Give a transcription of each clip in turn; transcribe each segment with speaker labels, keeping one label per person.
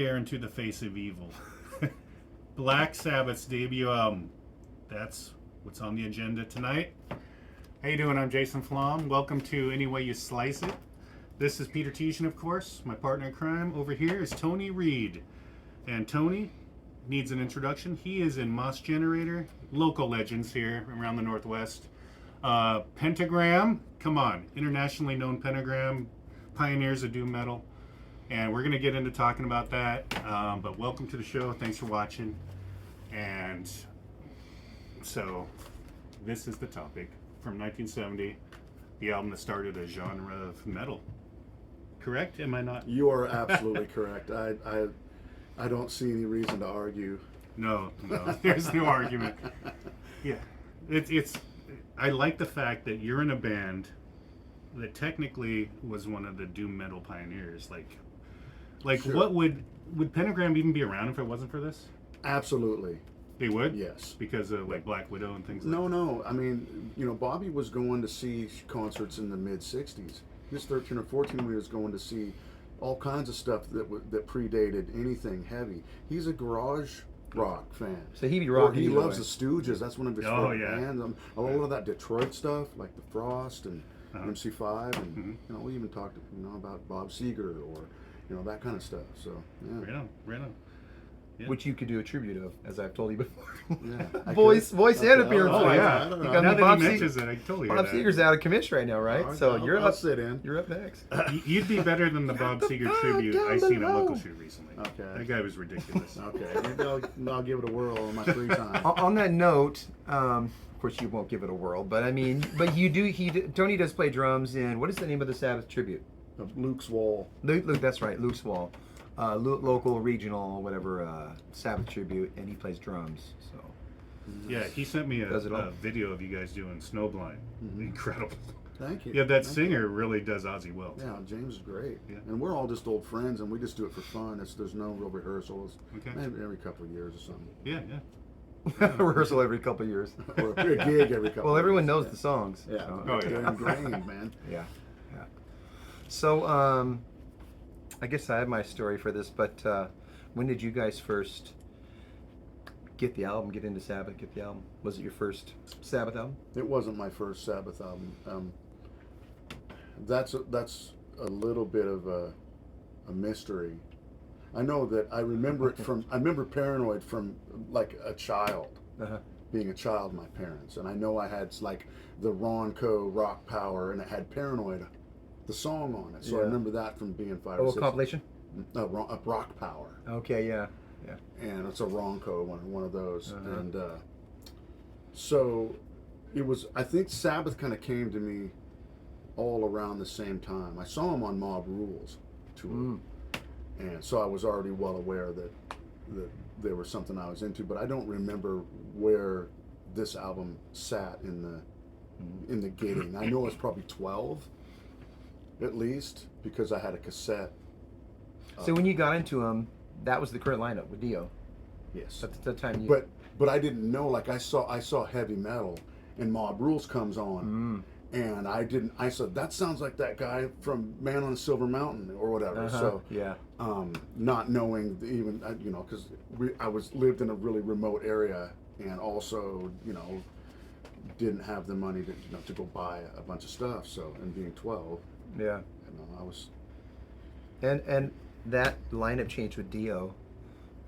Speaker 1: stare into the face of evil. Black Sabbath's debut album. That's what's on the agenda tonight. How you doing? I'm Jason Flom. Welcome to Any Way You Slice It. This is Peter Titian, of course. My partner in crime over here is Tony Reed. And Tony needs an introduction. He is in Mos Generator, local legends here around the Northwest. Pentagram, come on, internationally known Pentagram, pioneers of doom metal. And we're going to get into talking about that. But welcome to the show. Thanks for watching. And so this is the topic from 1970, the album that started a genre of metal. Correct? Am I not?
Speaker 2: You are absolutely correct. I don't see any reason to argue.
Speaker 1: No, there's no argument. Yeah, it's. I like the fact that you're in a band that technically was one of the doom metal pioneers. Like sure. What would Pentagram even be around if it wasn't for this?
Speaker 2: Absolutely.
Speaker 1: They would?
Speaker 2: Yes.
Speaker 1: Because of like Black Widow and things like
Speaker 2: that?
Speaker 1: No.
Speaker 2: I mean, Bobby was going to see concerts in the mid-'60s. He was 13 or 14 when he was going to see all kinds of stuff that predated anything heavy. He's a garage rock fan.
Speaker 3: So he be rocking.
Speaker 2: He loves the Stooges. That's one of his favorite
Speaker 1: yeah.
Speaker 2: bands. A lot of that Detroit stuff, like the Frost and MC5, and we even talked about Bob Seger or that kind of stuff. So yeah.
Speaker 1: Right on. Yeah.
Speaker 3: Which you could do a tribute of, as I've told you before.
Speaker 2: Yeah,
Speaker 3: voice and appearance.
Speaker 1: Oh yeah. Now that he mentions it, I totally hear that.
Speaker 3: Bob Seger's out of commission right now, right?
Speaker 2: I'll sit in.
Speaker 3: You're up next.
Speaker 1: You'd be better than the Bob Seger tribute I seen at Local Shoot recently.
Speaker 2: Okay.
Speaker 1: That guy was ridiculous.
Speaker 2: Okay. Maybe I'll give it a whirl in my free time.
Speaker 3: On that note, of course you won't give it a whirl, but I mean, but you do. Tony does play drums in. What is the name of the Sabbath tribute?
Speaker 2: Luke's Wall.
Speaker 3: Luke, that's right, Luke's Wall. Local, regional, whatever, Sabbath tribute, and he plays drums. So
Speaker 1: yeah, he sent me a video of you guys doing Snowblind. Incredible.
Speaker 2: Thank you.
Speaker 1: Yeah, that singer really does Ozzy well.
Speaker 2: Yeah, James is great.
Speaker 1: Yeah.
Speaker 2: And we're all just old friends, and we just do it for fun. There's no real rehearsals.
Speaker 1: Okay.
Speaker 2: Maybe every couple of years or something.
Speaker 1: Yeah.
Speaker 3: Rehearsal every couple of years.
Speaker 2: Or a gig every couple.
Speaker 3: Well, everyone
Speaker 2: years.
Speaker 3: knows the songs.
Speaker 2: Yeah.
Speaker 3: So.
Speaker 2: They're ingrained, man.
Speaker 3: Yeah. So, I guess I have my story for this, but when did you guys first get the album, get into Sabbath, get the album? Was it your first Sabbath album?
Speaker 2: It wasn't my first Sabbath album. That's a little bit of a mystery. I know that I remember it from, I remember Paranoid from like a child, being a child of my parents. And I know I had like the Ronco Rock Power, and it had Paranoid, the song on it. So I remember that from being 5 or 6.
Speaker 3: Compilation?
Speaker 2: Rock Power.
Speaker 3: Okay, yeah.
Speaker 2: And it's a Ronco one of those. And so it was, I think Sabbath kind of came to me all around the same time. I saw them on Mob Rules tour. And so I was already well aware that they were something I was into, but I don't remember where this album sat in the getting. I know it's probably 12 at least, because I had a cassette.
Speaker 3: So when you got into them, that was the current lineup with Dio.
Speaker 2: Yes.
Speaker 3: At the time you.
Speaker 2: But I didn't know. Like I saw heavy metal, and Mob Rules comes on, and I said that sounds like that guy from Man on the Silver Mountain or whatever. So
Speaker 3: yeah.
Speaker 2: Not knowing even because I lived in a really remote area, and also didn't have the money to go buy a bunch of stuff. So, and being 12.
Speaker 3: Yeah.
Speaker 2: I was.
Speaker 3: And that lineup change with Dio,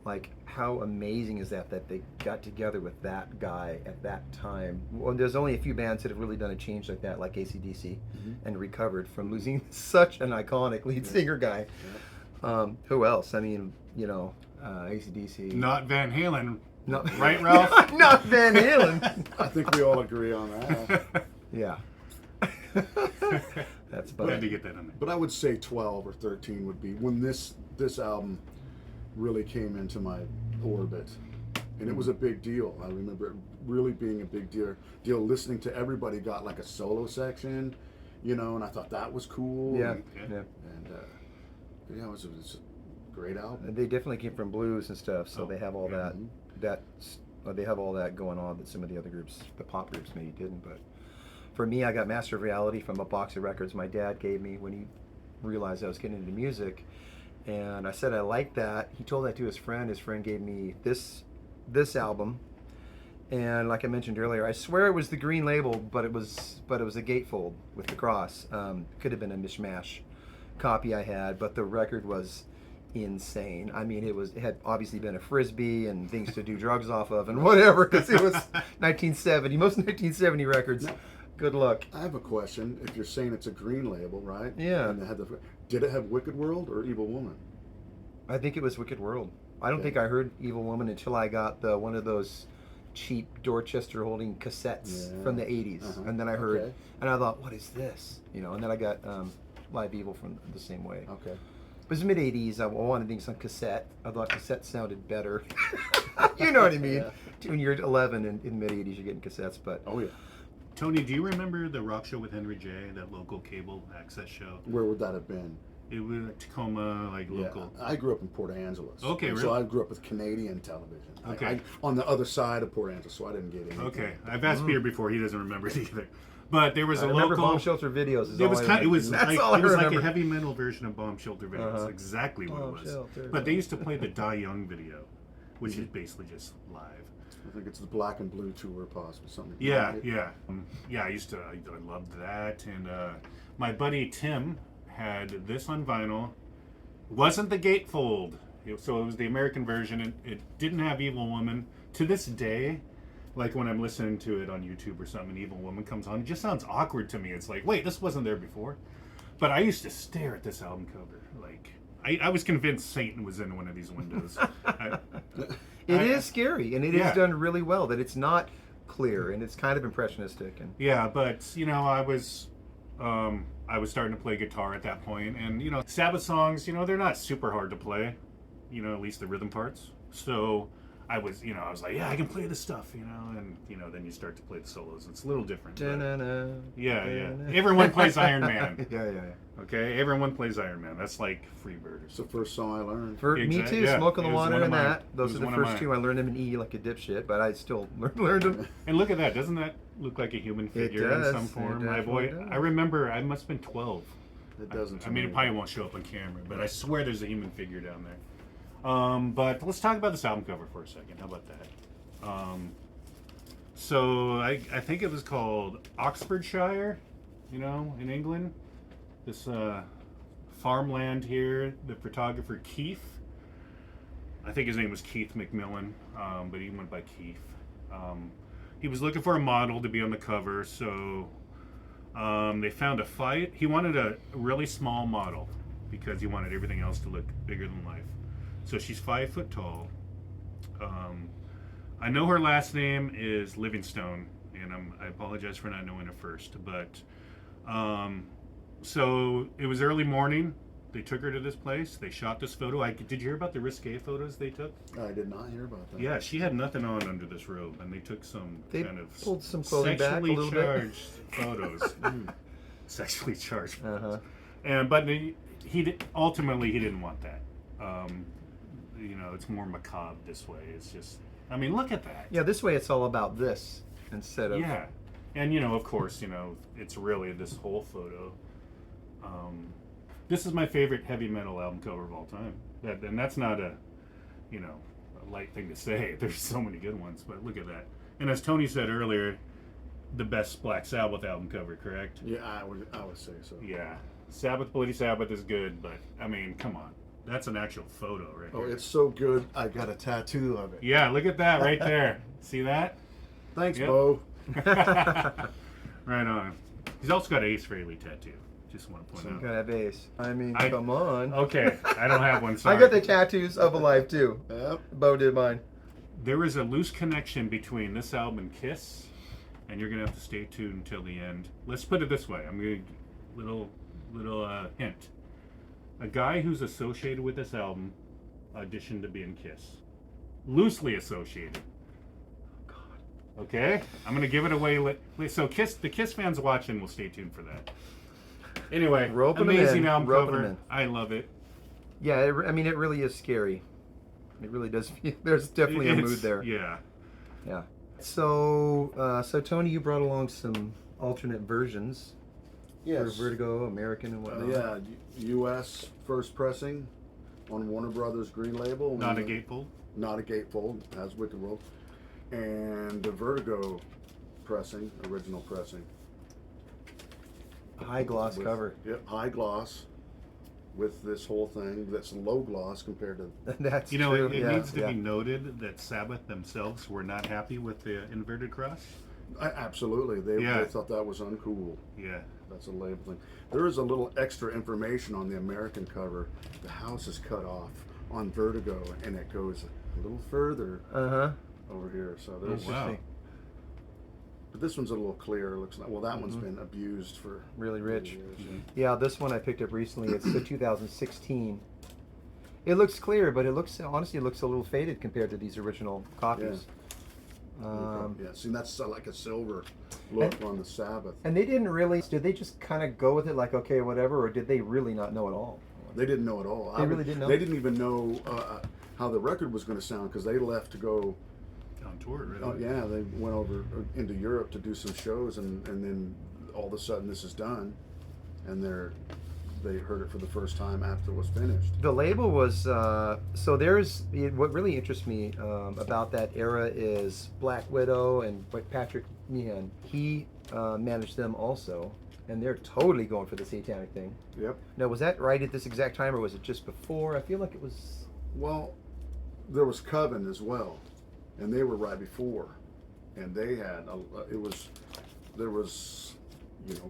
Speaker 3: like how amazing is that they got together with that guy at that time? Well, there's only a few bands that have really done a change like that, like AC/DC, and recovered from losing such an iconic lead singer guy. Yeah. Who else? I mean, AC/DC.
Speaker 1: Not Van Halen. No. Right, Ralph?
Speaker 3: Not Van Halen.
Speaker 2: I think we all agree on that.
Speaker 3: Yeah. That's
Speaker 1: funny. Glad to get that in there.
Speaker 2: But I would say 12 or 13 would be when this album really came into my orbit, and it was a big deal. I remember it really being a big deal. Listening to everybody got like a solo section, and I thought that was cool.
Speaker 3: Yeah.
Speaker 2: And it was a great album.
Speaker 3: They definitely came from blues and stuff, so they have all that they have all that going on that some of the other groups, the pop groups, maybe didn't. But for me, I got Master of Reality from a box of records my dad gave me when he realized I was getting into music, And I said I liked that. He told that to his friend. His friend gave me this album. And like I mentioned earlier, I swear it was the green label, but it was a gatefold with the cross. Could have been a mishmash copy I had, but the record was insane. I mean, it had obviously been a frisbee and things to do drugs off of and whatever, because it was 1970. Most 1970 records.
Speaker 2: Now,
Speaker 3: good luck.
Speaker 2: I have a question. If you're saying it's a green label, right?
Speaker 3: Yeah.
Speaker 2: And did it have Wicked World or Evil Woman?
Speaker 3: I think it was Wicked World. I don't
Speaker 2: Okay.
Speaker 3: think I heard Evil Woman until I got one of those cheap Dorchester holding cassettes from the 80s. And then I heard,
Speaker 2: Okay.
Speaker 3: and I thought, what is this? And then I got Live Evil from the same way.
Speaker 2: Okay.
Speaker 3: It was mid 80s. I wanted things on cassette. I thought cassette sounded better. You know what I mean?
Speaker 2: Yeah.
Speaker 3: When you're 11 and in mid 80s, you're getting cassettes. But
Speaker 2: Oh yeah.
Speaker 1: Tony, do you remember the Rock Show with Henry J, that local cable access show?
Speaker 2: Where would that have been?
Speaker 1: It was Tacoma, like local.
Speaker 2: Yeah, I grew up in Port Angeles.
Speaker 1: Okay,
Speaker 2: So
Speaker 1: really?
Speaker 2: I grew up with Canadian television.
Speaker 1: Okay.
Speaker 2: On the other side of Port Angeles, so I didn't get anything.
Speaker 1: Okay, I've asked Peter before; he doesn't remember it either. But there was
Speaker 3: I
Speaker 1: a
Speaker 3: remember
Speaker 1: local.
Speaker 3: Bomb Shelter Videos. Is
Speaker 1: It
Speaker 3: all
Speaker 1: was
Speaker 3: I
Speaker 1: kind. It was
Speaker 3: That's
Speaker 1: like
Speaker 3: all I
Speaker 1: it was like a
Speaker 3: remember.
Speaker 1: heavy metal version of Bomb Shelter video. That's
Speaker 3: Uh-huh.
Speaker 1: exactly what
Speaker 3: Bomb
Speaker 1: it was.
Speaker 3: Shelter,
Speaker 1: But they used to play the Die Young video, which is basically just live.
Speaker 2: I think it's the Black and Blue tour, possibly something.
Speaker 1: Yeah,
Speaker 2: like it.
Speaker 1: yeah, yeah. I loved that, and my buddy Tim had this on vinyl. Wasn't the gatefold, so it was the American version, and it didn't have Evil Woman. To this day, like when I'm listening to it on YouTube or something, and Evil Woman comes on, it just sounds awkward to me. It's like, wait, this wasn't there before. But I used to stare at this album cover, like I was convinced Satan was in one of these windows.
Speaker 3: It is scary, and it
Speaker 1: Yeah.
Speaker 3: is done really well. That it's not clear, and it's kind of impressionistic. And
Speaker 1: Yeah, but I was starting to play guitar at that point, and Sabbath songs, they're not super hard to play, at least the rhythm parts. So I was like, yeah, I can play this stuff, and then you start to play the solos. It's a little different. But
Speaker 3: Da-na-na,
Speaker 1: yeah.
Speaker 3: da-na.
Speaker 1: Everyone plays Iron Man.
Speaker 3: Yeah.
Speaker 1: Okay, everyone plays Iron Man. That's like Freebird or
Speaker 2: It's the
Speaker 1: something.
Speaker 2: first song I learned.
Speaker 3: For me too,
Speaker 1: Yeah,
Speaker 3: Smoke on the
Speaker 1: it was
Speaker 3: Water
Speaker 1: one of
Speaker 3: and
Speaker 1: mine.
Speaker 3: that.
Speaker 1: It
Speaker 3: Those
Speaker 1: was
Speaker 3: are the
Speaker 1: one of
Speaker 3: first
Speaker 1: mine.
Speaker 3: two. I learned them in E like a dipshit, but I still learned them.
Speaker 1: And look at that! Doesn't that look like a human figure in
Speaker 3: does.
Speaker 1: some
Speaker 3: It
Speaker 1: form? My boy,
Speaker 3: definitely does.
Speaker 1: I remember I must have been 12.
Speaker 2: It doesn't.
Speaker 1: I mean, it probably won't show up on camera, but I swear there's a human figure down there. But let's talk about this album cover for a second. How about that? So I think it was called Oxfordshire, in England. This farmland here. The photographer Keith. I think his name was Keith McMillan, but he went by Keith. He was looking for a model to be on the cover, so they found a fight. He wanted a really small model because he wanted everything else to look bigger than life. So she's 5 foot tall. I know her last name is Livingstone, and I apologize for not knowing it first. But so it was early morning. They took her to this place. They shot this photo. Did you hear about the risque photos they took?
Speaker 2: I did not hear about that.
Speaker 1: Yeah, she had nothing on under this robe, and they took some
Speaker 3: They
Speaker 1: kind of
Speaker 3: pulled some clothing back a
Speaker 1: sexually
Speaker 3: little bit.
Speaker 1: charged photos. Sexually charged photos.
Speaker 3: Uh-huh.
Speaker 1: But ultimately he didn't want that. It's more macabre this way. It's just, look at that.
Speaker 3: Yeah, this way it's all about this instead of.
Speaker 1: Yeah, and of course, it's really this whole photo. This is my favorite heavy metal album cover of all time. And that's not a light thing to say. There's so many good ones, but look at that. And as Tony said earlier, the best Black Sabbath album cover, correct?
Speaker 2: Yeah, I would say so.
Speaker 1: Yeah, Sabbath, Bloody Sabbath is good, but come on, that's an actual photo right
Speaker 2: Oh,
Speaker 1: here.
Speaker 2: it's so good. I got a tattoo of it.
Speaker 1: Yeah, look at that right there. See that?
Speaker 2: Thanks,
Speaker 1: Yep.
Speaker 2: Bo.
Speaker 1: Right on. He's also got an Ace Frehley tattoo. Just want to point
Speaker 3: Some
Speaker 1: out.
Speaker 3: kind of base.
Speaker 1: I-
Speaker 3: Come on.
Speaker 1: Okay, I don't have one.
Speaker 3: I
Speaker 1: Sorry.
Speaker 3: got the tattoos of Alive too.
Speaker 2: Yep.
Speaker 3: Bo did mine.
Speaker 1: There is a loose connection between this album and Kiss, and you're gonna have to stay tuned until the end. Let's put it this way. I'm gonna little hint. A guy who's associated with this album auditioned to be in Kiss. Loosely associated. Okay, I'm gonna give it away. So the Kiss fans watching will stay tuned for that. Anyway,
Speaker 3: Roping 'em
Speaker 1: amazing
Speaker 3: in,
Speaker 1: album
Speaker 3: roping 'em
Speaker 1: cover.
Speaker 3: in.
Speaker 1: I love it.
Speaker 3: Yeah, it really is scary. It really does. There's definitely a
Speaker 1: It's-
Speaker 3: mood there.
Speaker 1: Yeah.
Speaker 3: Yeah. So Tony, you brought along some alternate versions
Speaker 2: Yes.
Speaker 3: for Vertigo, American, and whatnot.
Speaker 2: Yeah, U.S. first pressing. on Warner Brothers Green Label.
Speaker 1: Not a gatefold.
Speaker 2: Not a gatefold, as Wicked World. And the Vertigo pressing, original pressing.
Speaker 3: High gloss cover.
Speaker 2: Yep, high gloss with this whole thing that's low gloss compared to.
Speaker 3: That's
Speaker 1: You know,
Speaker 3: true.
Speaker 1: it
Speaker 3: yeah,
Speaker 1: needs to
Speaker 3: yeah.
Speaker 1: be noted that Sabbath themselves were not happy with the inverted cross.
Speaker 2: Absolutely, they
Speaker 1: Yeah.
Speaker 2: thought that was uncool.
Speaker 1: Yeah.
Speaker 2: That's a label thing. There is a little extra information on the American cover. The house is cut off on Vertigo, and it goes a little further
Speaker 3: Uh-huh.
Speaker 2: over here. So there's.
Speaker 1: Wow.
Speaker 3: Interesting.
Speaker 2: But this one's a little clearer. Looks like. Well, that one's been abused for
Speaker 3: Really rich.
Speaker 2: years.
Speaker 3: Yeah, this one I picked up recently. It's the 2016. It looks clear, but it looks honestly it looks a little faded compared to these original copies.
Speaker 2: Yeah, see, that's like a silver look on the Sabbath.
Speaker 3: And they didn't really. Did they just kind of go with it like okay, whatever, or did they really not know at all?
Speaker 2: They didn't know at all.
Speaker 3: They really didn't know?
Speaker 2: They didn't even know how the record was going to sound because they left to go.
Speaker 1: On tour, really.
Speaker 2: Oh yeah, they went over into Europe to do some shows, and then all of a sudden this is done, and they heard it for the first time after it was finished.
Speaker 3: The label was so there's what really interests me about that era is Black Widow and Patrick Meehan. He managed them also, and they're totally going for the satanic thing.
Speaker 2: Yep.
Speaker 3: Now, was that right at this exact time, or was it just before? I feel like it was.
Speaker 2: Well, there was Coven as well, and they were right before, and they had there was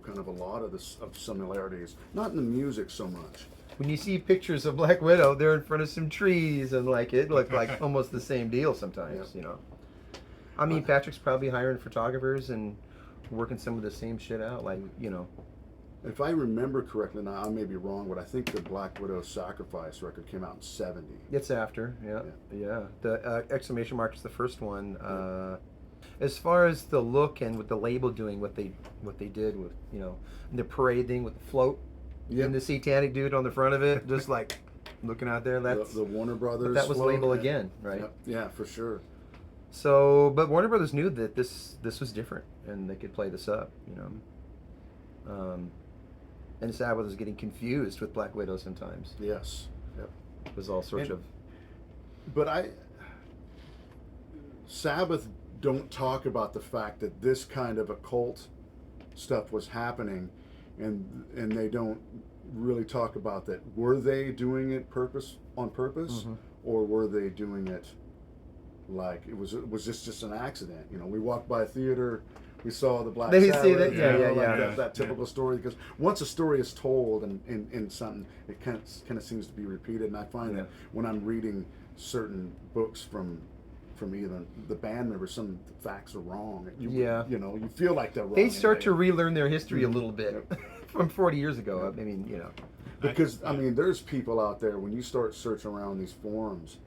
Speaker 2: kind of a lot of similarities, not in the music so much.
Speaker 3: When you see pictures of Black Widow, they're in front of some trees, and like it looked like almost the same deal sometimes.
Speaker 2: Yeah.
Speaker 3: I mean, Patrick's probably hiring photographers and working some of the same shit out, like.
Speaker 2: If I remember correctly, now I may be wrong, but I think the Black Widow Sacrifice record came out in '70.
Speaker 3: It's after, yeah. The exclamation mark is the first one. As far as the look and with the label doing what they did with the parade thing with the float and the satanic dude on the front of it, just like looking out there. That's
Speaker 2: the Warner Brothers.
Speaker 3: But that was
Speaker 2: float,
Speaker 3: label again, right?
Speaker 2: Yep. Yeah, for sure.
Speaker 3: So, but Warner Brothers knew that this was different and they could play this up, And Sabbath was getting confused with Black Widow sometimes.
Speaker 2: Yes. Yep.
Speaker 3: It was all sorts of.
Speaker 2: But Sabbath don't talk about the fact that this kind of occult stuff was happening, and they don't really talk about that. Were they doing it on purpose, or were they doing it like it was just an accident? We walked by a theater. We saw the Black
Speaker 3: They
Speaker 2: Sabbath.
Speaker 3: see that, yeah.
Speaker 2: That typical story, because once a story is told in something, it kind of seems to be repeated. And I find that when I'm reading certain books from even the band members, some facts are wrong. You feel like they're wrong.
Speaker 3: They start to relearn their history a little bit from 40 years ago. I mean,
Speaker 2: Because there's people out there, when you start searching around these forums,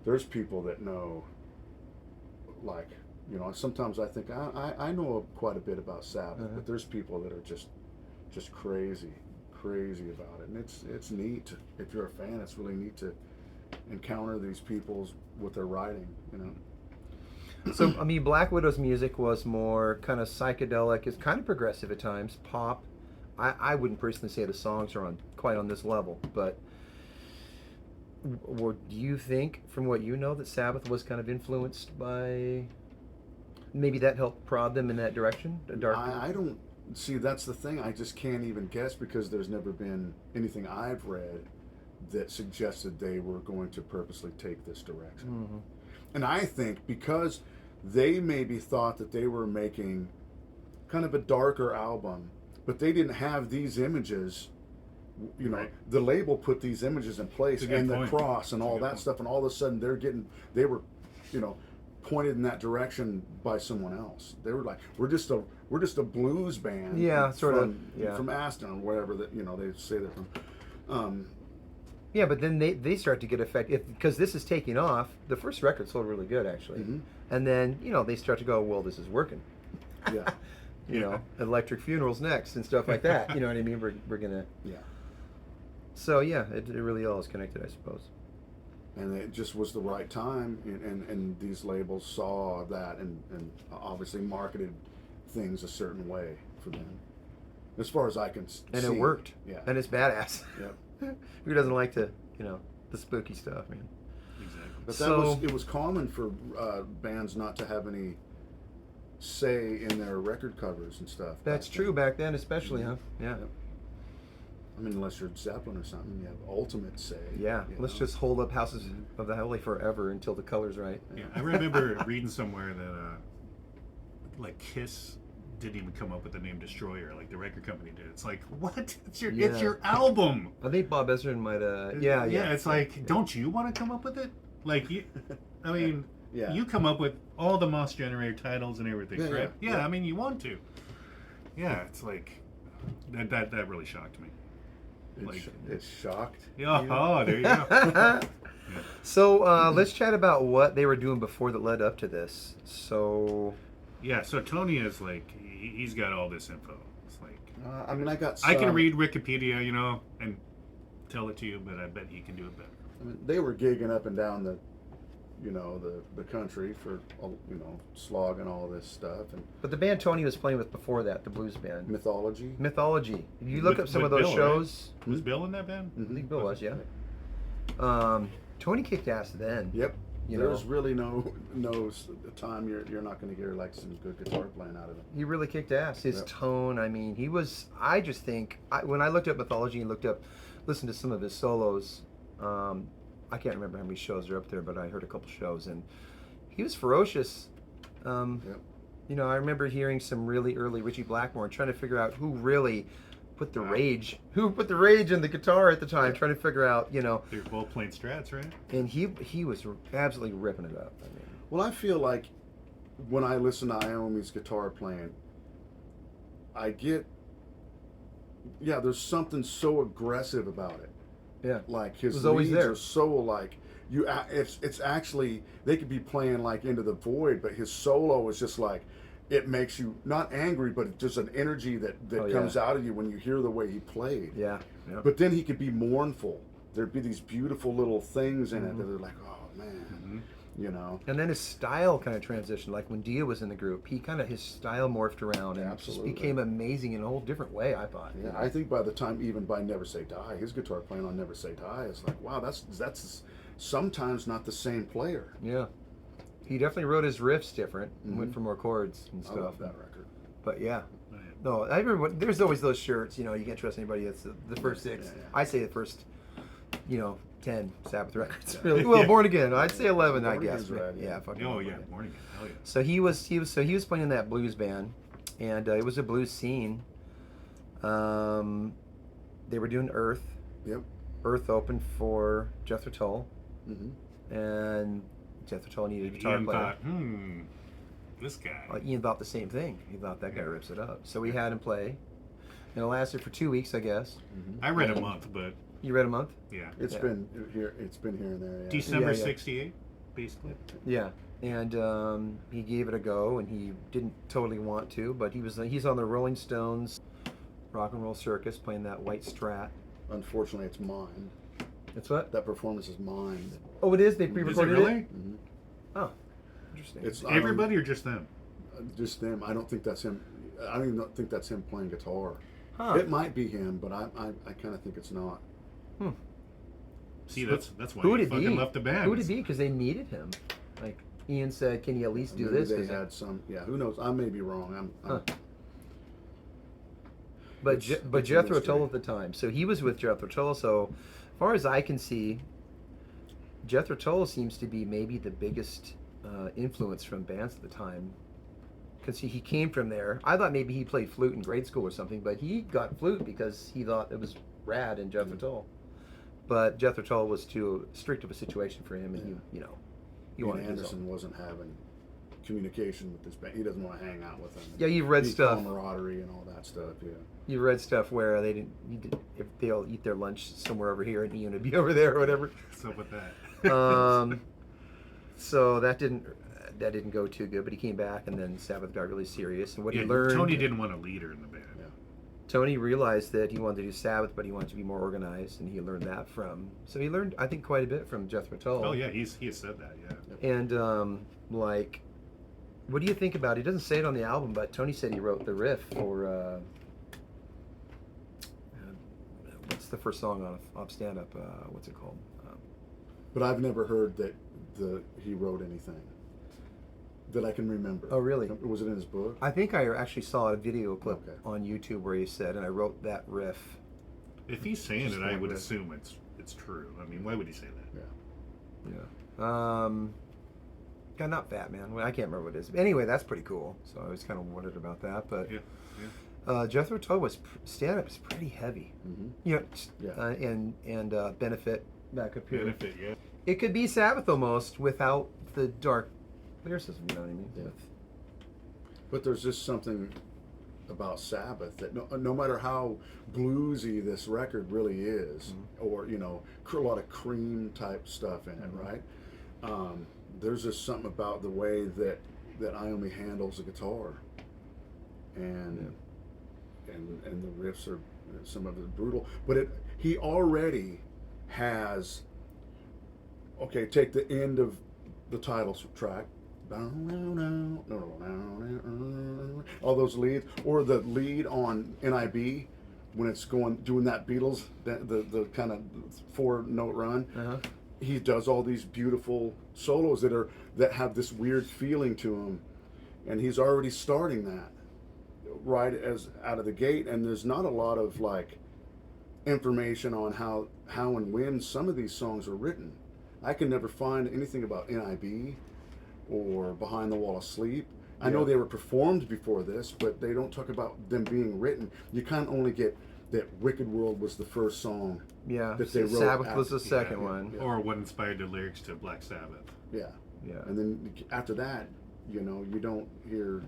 Speaker 2: there's people that know, like. Sometimes I think I know quite a bit about Sabbath, but there's people that are just crazy about it, and it's neat. If you're a fan, it's really neat to encounter these people's what they're writing.
Speaker 3: So I mean, Black Widow's music was more kind of psychedelic. It's kind of progressive at times, pop. I wouldn't personally say the songs are quite on this level, but. Do you think, from what you know, that Sabbath was kind of influenced by? Maybe that helped prod them in that direction?
Speaker 2: I don't see. That's the thing. I just can't even guess because there's never been anything I've read that suggested they were going to purposely take this direction. And I think because they maybe thought that they were making kind of a darker album, but they didn't have these images. The label put these images in place, and the cross and all that stuff, and all of a sudden they were pointed in that direction by someone else. They were like, we're just a blues band, from Aston or wherever that they say they're from.
Speaker 3: Yeah, but then they start to get affected because this is taking off. The first record sold really good actually, and then they start to go, well, this is working.
Speaker 2: Yeah.
Speaker 3: Electric Funerals next and stuff like that. You know what I mean? We're gonna.
Speaker 2: Yeah.
Speaker 3: So yeah, it really all is connected, I suppose.
Speaker 2: And it just was the right time, and these labels saw that and obviously marketed things a certain way for them, as far as I can see.
Speaker 3: And it worked.
Speaker 2: Yeah.
Speaker 3: And it's badass.
Speaker 2: Yep.
Speaker 3: Who doesn't like to, the spooky stuff, man.
Speaker 1: Exactly.
Speaker 2: But
Speaker 3: So-
Speaker 2: it was common for bands not to have any say in their record covers and stuff.
Speaker 3: That's
Speaker 2: back
Speaker 3: true
Speaker 2: then.
Speaker 3: back then, especially, huh? Yeah.
Speaker 2: Yep. I mean, unless you're Zeppelin or something, you have ultimate say.
Speaker 3: Yeah.
Speaker 2: you
Speaker 3: Let's
Speaker 2: know?
Speaker 3: just hold up Houses of the Holy forever until the color's right.
Speaker 1: Yeah, I remember reading somewhere that like Kiss didn't even come up with the name Destroyer, like the record company did. It's like, what? It's
Speaker 3: Yeah.
Speaker 1: your album.
Speaker 3: I think Bob Ezrin might. Yeah.
Speaker 1: It's like, don't you want to come up with it? Like, you, I mean,
Speaker 2: Yeah.
Speaker 1: you come up with all the Mos Generator titles and everything,
Speaker 2: Yeah,
Speaker 1: right?
Speaker 2: yeah,
Speaker 1: Yeah,
Speaker 2: yeah.
Speaker 1: I mean, you want to. Yeah, it's like that really shocked me.
Speaker 2: It's shocked.
Speaker 1: Yeah,
Speaker 2: you.
Speaker 1: oh, there you go.
Speaker 3: So let's chat about what they were doing before that led up to this. So
Speaker 1: Yeah, so Tony is like, he's got all this info. It's like,
Speaker 2: I mean, I got.
Speaker 1: I can
Speaker 2: some-
Speaker 1: read Wikipedia, and tell it to you, but I bet he can do it better.
Speaker 2: I mean, they were gigging up and down the country for slog and all this stuff and
Speaker 3: but the band Tony was playing with before that, the blues band.
Speaker 2: mythology.
Speaker 3: Mythology. If you look
Speaker 1: With-
Speaker 3: up some
Speaker 1: with
Speaker 3: of those
Speaker 1: Bill, right?
Speaker 3: shows,
Speaker 1: Was Bill in that band?
Speaker 3: I think Bill was, yeah. Tony kicked ass then.
Speaker 2: Yep.
Speaker 3: You
Speaker 2: There's
Speaker 3: know.
Speaker 2: really no time you're not going to hear like some good guitar playing out of him.
Speaker 3: He really kicked ass. His
Speaker 2: Yep.
Speaker 3: tone, I mean, he was, I just think, when I looked up Mythology and listened to some of his solos, I can't remember how many shows are up there, but I heard a couple shows, and he was ferocious.
Speaker 2: Yep.
Speaker 3: You know, I remember hearing some really early Richie Blackmore and trying to figure out who really put the rage in the guitar at the time, trying to figure out,
Speaker 1: They were both playing Strats, right?
Speaker 3: and he was absolutely ripping it up. I mean,
Speaker 2: Well, I feel like when I listen to Iommi's guitar playing, I get, there's something so aggressive about it.
Speaker 3: yeah.
Speaker 2: Like his
Speaker 3: was always
Speaker 2: leads
Speaker 3: there.
Speaker 2: are so like it's actually they could be playing like Into the Void, but his solo is just like it makes you not angry, but just an energy that
Speaker 3: Oh, yeah.
Speaker 2: comes out of you when you hear the way he played.
Speaker 3: Yeah. Yeah.
Speaker 2: But then he could be mournful. There'd be these beautiful little things in it
Speaker 3: Mm-hmm.
Speaker 2: that are like, oh man,
Speaker 3: And then his style kind of transitioned. Like when Dia was in the group, his style morphed around and
Speaker 2: Absolutely.
Speaker 3: just became amazing in a whole different way, I thought.
Speaker 2: Yeah, I think by the time even by Never Say Die, his guitar playing on Never Say Die is like, wow, that's sometimes not the same player.
Speaker 3: Yeah. He definitely wrote his riffs different and went for more chords and
Speaker 2: I
Speaker 3: stuff.
Speaker 2: love that record.
Speaker 3: But yeah.
Speaker 1: Oh, yeah.
Speaker 3: No, I remember there's always those shirts, you can't trust anybody. It's the first six.
Speaker 2: Yeah, yeah.
Speaker 3: I say the first, 10 Sabbath records.
Speaker 2: Yeah.
Speaker 3: Really. Well,
Speaker 1: Yeah.
Speaker 3: Born Again. I'd say 11, I
Speaker 2: Born
Speaker 3: guess.
Speaker 2: Again's right, yeah.
Speaker 3: fucking
Speaker 1: Oh
Speaker 3: Born
Speaker 1: yeah,
Speaker 3: Again.
Speaker 1: morning. Hell yeah.
Speaker 3: So he was playing in that blues band, and it was a blues scene. They were doing Earth.
Speaker 2: Yep.
Speaker 3: Earth opened for Jethro Tull,
Speaker 2: Mm-hmm.
Speaker 3: and Jethro Tull needed a guitar
Speaker 1: Ian
Speaker 3: player.
Speaker 1: thought, this guy.
Speaker 3: Ian thought the same thing. He thought that guy rips it up. So we had him play, and it lasted for 2 weeks, I guess.
Speaker 1: I read a month, but
Speaker 3: You read a month?
Speaker 1: yeah.
Speaker 2: It's
Speaker 3: Yeah.
Speaker 2: been here. It's been here and there. Yeah.
Speaker 1: December
Speaker 3: Yeah.
Speaker 1: '68, basically.
Speaker 3: Yeah. And he gave it a go, and he didn't totally want to, but he's on the Rolling Stones Rock and Roll Circus playing that white Strat.
Speaker 2: Unfortunately, it's mine.
Speaker 3: That's what?
Speaker 2: That performance is mine.
Speaker 3: Oh, it is? They
Speaker 1: Is it
Speaker 3: pre-recorded
Speaker 1: really?
Speaker 3: it? Oh, interesting.
Speaker 2: It's
Speaker 1: Everybody or just them?
Speaker 2: just them. I don't think that's him. I don't even think that's him playing guitar.
Speaker 3: Huh.
Speaker 2: It might be him, but I kind of think it's not.
Speaker 1: See, that's why
Speaker 3: Who would
Speaker 1: he
Speaker 3: it
Speaker 1: fucking
Speaker 3: be?
Speaker 1: left the band.
Speaker 3: Who would it be? Because they needed him. Like, Ian said, can you at least do
Speaker 2: Maybe
Speaker 3: this?
Speaker 2: They
Speaker 3: 'Cause
Speaker 2: had some. Yeah, who knows? I may be wrong.
Speaker 3: Huh. But
Speaker 2: It's a
Speaker 3: Jethro
Speaker 2: mystery.
Speaker 3: Tull at the time. So he was with Jethro Tull. So as far as I can see, Jethro Tull seems to be maybe the biggest influence from bands at the time. Because he came from there. I thought maybe he played flute in grade school or something, but he got flute because he thought it was rad in Jethro Tull. But Jethro Tull was too strict of a situation for him, and he
Speaker 2: Ian
Speaker 3: wanted his
Speaker 2: Anderson
Speaker 3: own.
Speaker 2: wasn't having communication with this band. He doesn't want to hang out with them.
Speaker 3: Yeah, you've read
Speaker 2: Be
Speaker 3: stuff.
Speaker 2: camaraderie and all that stuff. Yeah.
Speaker 3: You read stuff where if they'll eat their lunch somewhere over here and Ian would be over there or whatever.
Speaker 1: What's up with that?
Speaker 3: So that didn't go too good, but he came back, and then Sabbath got really serious. And what
Speaker 1: Yeah,
Speaker 3: he learned,
Speaker 1: Tony didn't want a leader in the band.
Speaker 3: Tony realized that he wanted to do Sabbath, but he wanted to be more organized, and he learned that so he learned, I think, quite a bit from Jethro Tull.
Speaker 1: Oh yeah, he has said that. Yeah.
Speaker 3: And what do you think about it? He doesn't say it on the album, but Tony said he wrote the riff for what's the first song off Stand Up? What's it called?
Speaker 2: But I've never heard that he wrote anything that I can remember.
Speaker 3: Oh, really?
Speaker 2: Was it in his book?
Speaker 3: I think I actually saw a video clip
Speaker 2: Okay.
Speaker 3: on YouTube where he said, and I wrote that riff.
Speaker 1: If he's saying
Speaker 3: Just
Speaker 1: it, I
Speaker 3: going
Speaker 1: would
Speaker 3: with-
Speaker 1: assume it's true. I mean, why would he say that?
Speaker 3: Yeah. Yeah, not Fat Man. Well, I can't remember what it is. Anyway, that's pretty cool. So I was kind of wondered about that. But
Speaker 1: Yeah.
Speaker 3: Jethro Tull was stand-up is pretty heavy.
Speaker 2: Mm-hmm.
Speaker 3: You know,
Speaker 2: Yeah.
Speaker 3: and Benefit back up here.
Speaker 1: Benefit, yeah.
Speaker 3: It could be Sabbath almost without the dark lyricism. You know what I mean?
Speaker 2: Yeah. But there's just something about Sabbath that no matter how bluesy this record really is, or a lot of cream type stuff in it, right? There's just something about the way that Iommi handles the guitar, and the riffs are, some of it brutal, but he already has. Okay, take the end of the title track. All those leads, or the lead on NIB when it's doing that Beatles, the kind of 4-note run.
Speaker 3: Uh-huh.
Speaker 2: He does all these beautiful solos that have this weird feeling to them, and he's already starting that right as out of the gate. And there's not a lot of like information on how and when some of these songs were written. I can never find anything about NIB or Behind the Wall of Sleep. I know they were performed before this, but they don't talk about them being written. You kind of only get that Wicked World was the first song.
Speaker 3: Yeah.
Speaker 2: That they wrote
Speaker 3: Sabbath was
Speaker 2: after-
Speaker 3: the second
Speaker 1: Yeah.
Speaker 3: one.
Speaker 2: Yeah.
Speaker 1: Or what inspired the lyrics to Black Sabbath.
Speaker 2: Yeah.
Speaker 3: Yeah.
Speaker 2: And then after that, you don't hear,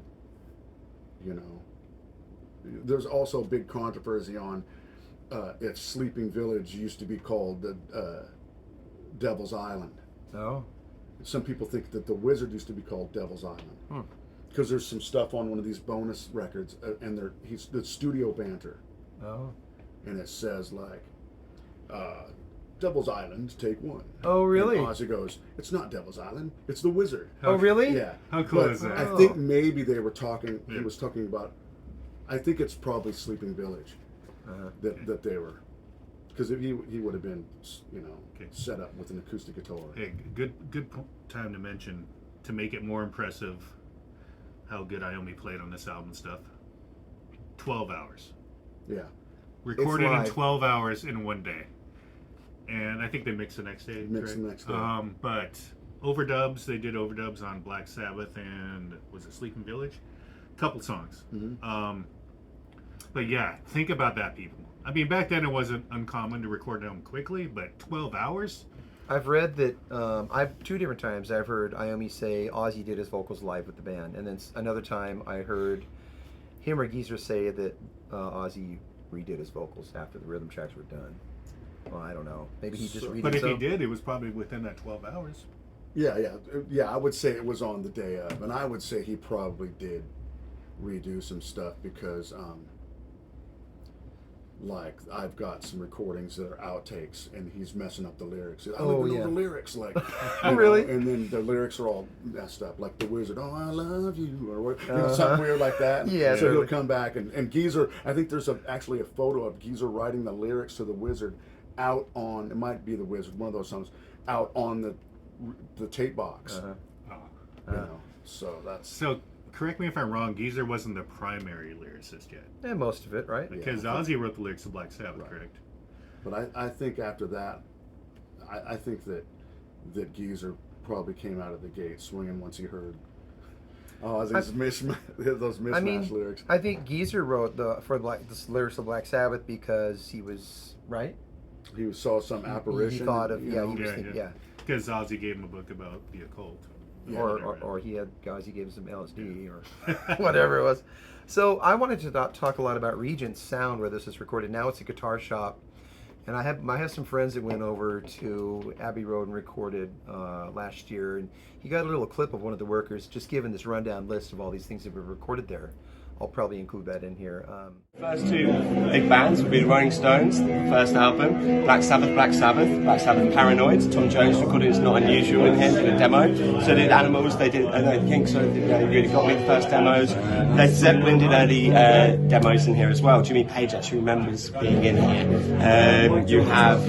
Speaker 2: there's also big controversy on if Sleeping Village used to be called the Devil's Island.
Speaker 3: Oh.
Speaker 2: Some people think that the Wizard used to be called Devil's Island because there's some stuff on one of these bonus records, and he's the studio banter,
Speaker 3: Oh.
Speaker 2: and it says like, Devil's Island, take one.
Speaker 3: Oh, really?
Speaker 2: And Ozzy goes, it's not Devil's Island, it's the Wizard.
Speaker 3: Oh, really?
Speaker 2: Yeah.
Speaker 1: How cool
Speaker 2: But
Speaker 1: is that?
Speaker 2: I think maybe they were talking.
Speaker 1: Yeah.
Speaker 2: He was talking about. I think it's probably Sleeping Village
Speaker 3: Uh-huh.
Speaker 2: that they were, because he would have been
Speaker 1: Okay.
Speaker 2: set up with an acoustic guitar.
Speaker 1: Hey, good time to mention, to make it more impressive, how good Iommi played on this album and stuff. 12 hours.
Speaker 2: Yeah.
Speaker 1: Recorded in
Speaker 3: live.
Speaker 1: 12 hours in one day. And I think they mixed the next day.
Speaker 2: Mixed the
Speaker 1: correct?
Speaker 2: next day.
Speaker 1: But overdubs, they did overdubs on Black Sabbath and, was it Sleeping Village? Couple songs.
Speaker 2: Mhm.
Speaker 1: But yeah, think about that, people. I mean, back then it wasn't uncommon to record them quickly, but 12 hours?
Speaker 3: I've read that I've 2 different times I've heard Iommi say Ozzy did his vocals live with the band, and then another time I heard him or Geezer say that Ozzy redid his vocals after the rhythm tracks were done. Well, I don't know. Maybe he just redid
Speaker 1: But if
Speaker 3: some.
Speaker 1: he did, it was probably within that 12 hours.
Speaker 2: Yeah. I would say it was on the day of, and I would say he probably did redo some stuff because, like, I've got some recordings that are outtakes, and he's messing up the lyrics. I don't even know the lyrics, like.
Speaker 3: Really?
Speaker 2: And then the lyrics are all messed up, like the Wizard. Oh, I love you, or what, something weird like that.
Speaker 3: Yeah,
Speaker 2: So
Speaker 3: totally.
Speaker 2: he'll come back and Geezer. I think there's actually a photo of Geezer writing the lyrics to the Wizard out on. It might be the Wizard, one of those songs, out on the tape box.
Speaker 3: Uh-huh.
Speaker 1: Oh.
Speaker 2: So that's.
Speaker 1: So, correct me if I'm wrong, Geezer wasn't the primary lyricist yet.
Speaker 3: Yeah, most of it, right?
Speaker 1: Because Ozzy wrote the lyrics to Black Sabbath,
Speaker 2: Right.
Speaker 1: correct?
Speaker 2: But I think after that, I think that Geezer probably came out of the gate swinging once he heard those mismatched lyrics.
Speaker 3: I think Geezer wrote the lyrics of Black Sabbath because he was right.
Speaker 2: He saw some apparition.
Speaker 3: He thought of
Speaker 2: you
Speaker 3: yeah.
Speaker 2: know.
Speaker 3: He was thinking, yeah.
Speaker 1: Because Ozzy gave him a book about the occult.
Speaker 2: Yeah,
Speaker 3: or he had guys he gave him some LSD or whatever it was. So I wanted to talk a lot about Regent's sound where this is recorded. Now it's a guitar shop, and I have some friends that went over to Abbey Road and recorded last year, and he got a little clip of one of the workers just giving this rundown list of all these things that were recorded there. I'll probably include that in here.
Speaker 4: First two big bands would be the Rolling Stones, first album, Black Sabbath, Paranoid. Tom Jones recorded It's Not Unusual in here, did a demo. So did Animals, they did, Kinks, so they really got me the first demos. Led Zeppelin did early demos in here as well. Jimmy Page actually remembers being in here. You have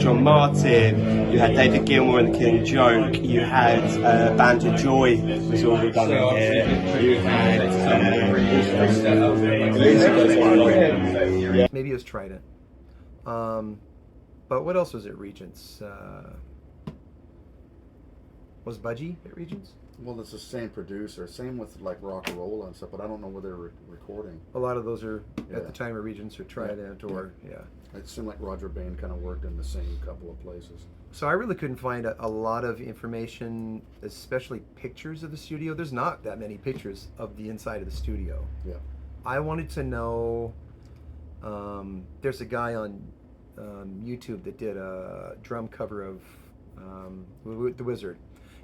Speaker 4: John Martin, you had David Gilmour and the Killing Joke, you had Band of Joy was already done in here. You had
Speaker 3: Maybe it was Trident. But what else was at Regents? Was Budgie at Regents?
Speaker 2: Well, it's the same producer, same with like Rock and Roll and stuff, but I don't know where they're recording.
Speaker 3: A lot of those are
Speaker 2: Yeah.
Speaker 3: at the time of Regents or Trident or yeah.
Speaker 2: It seemed like Roger Bain kind of worked in the same couple of places.
Speaker 3: So I really couldn't find a lot of information, especially pictures of the studio. There's not that many pictures of the inside of the studio.
Speaker 2: Yeah.
Speaker 3: I wanted to know, there's a guy on YouTube that did a drum cover of The Wizard,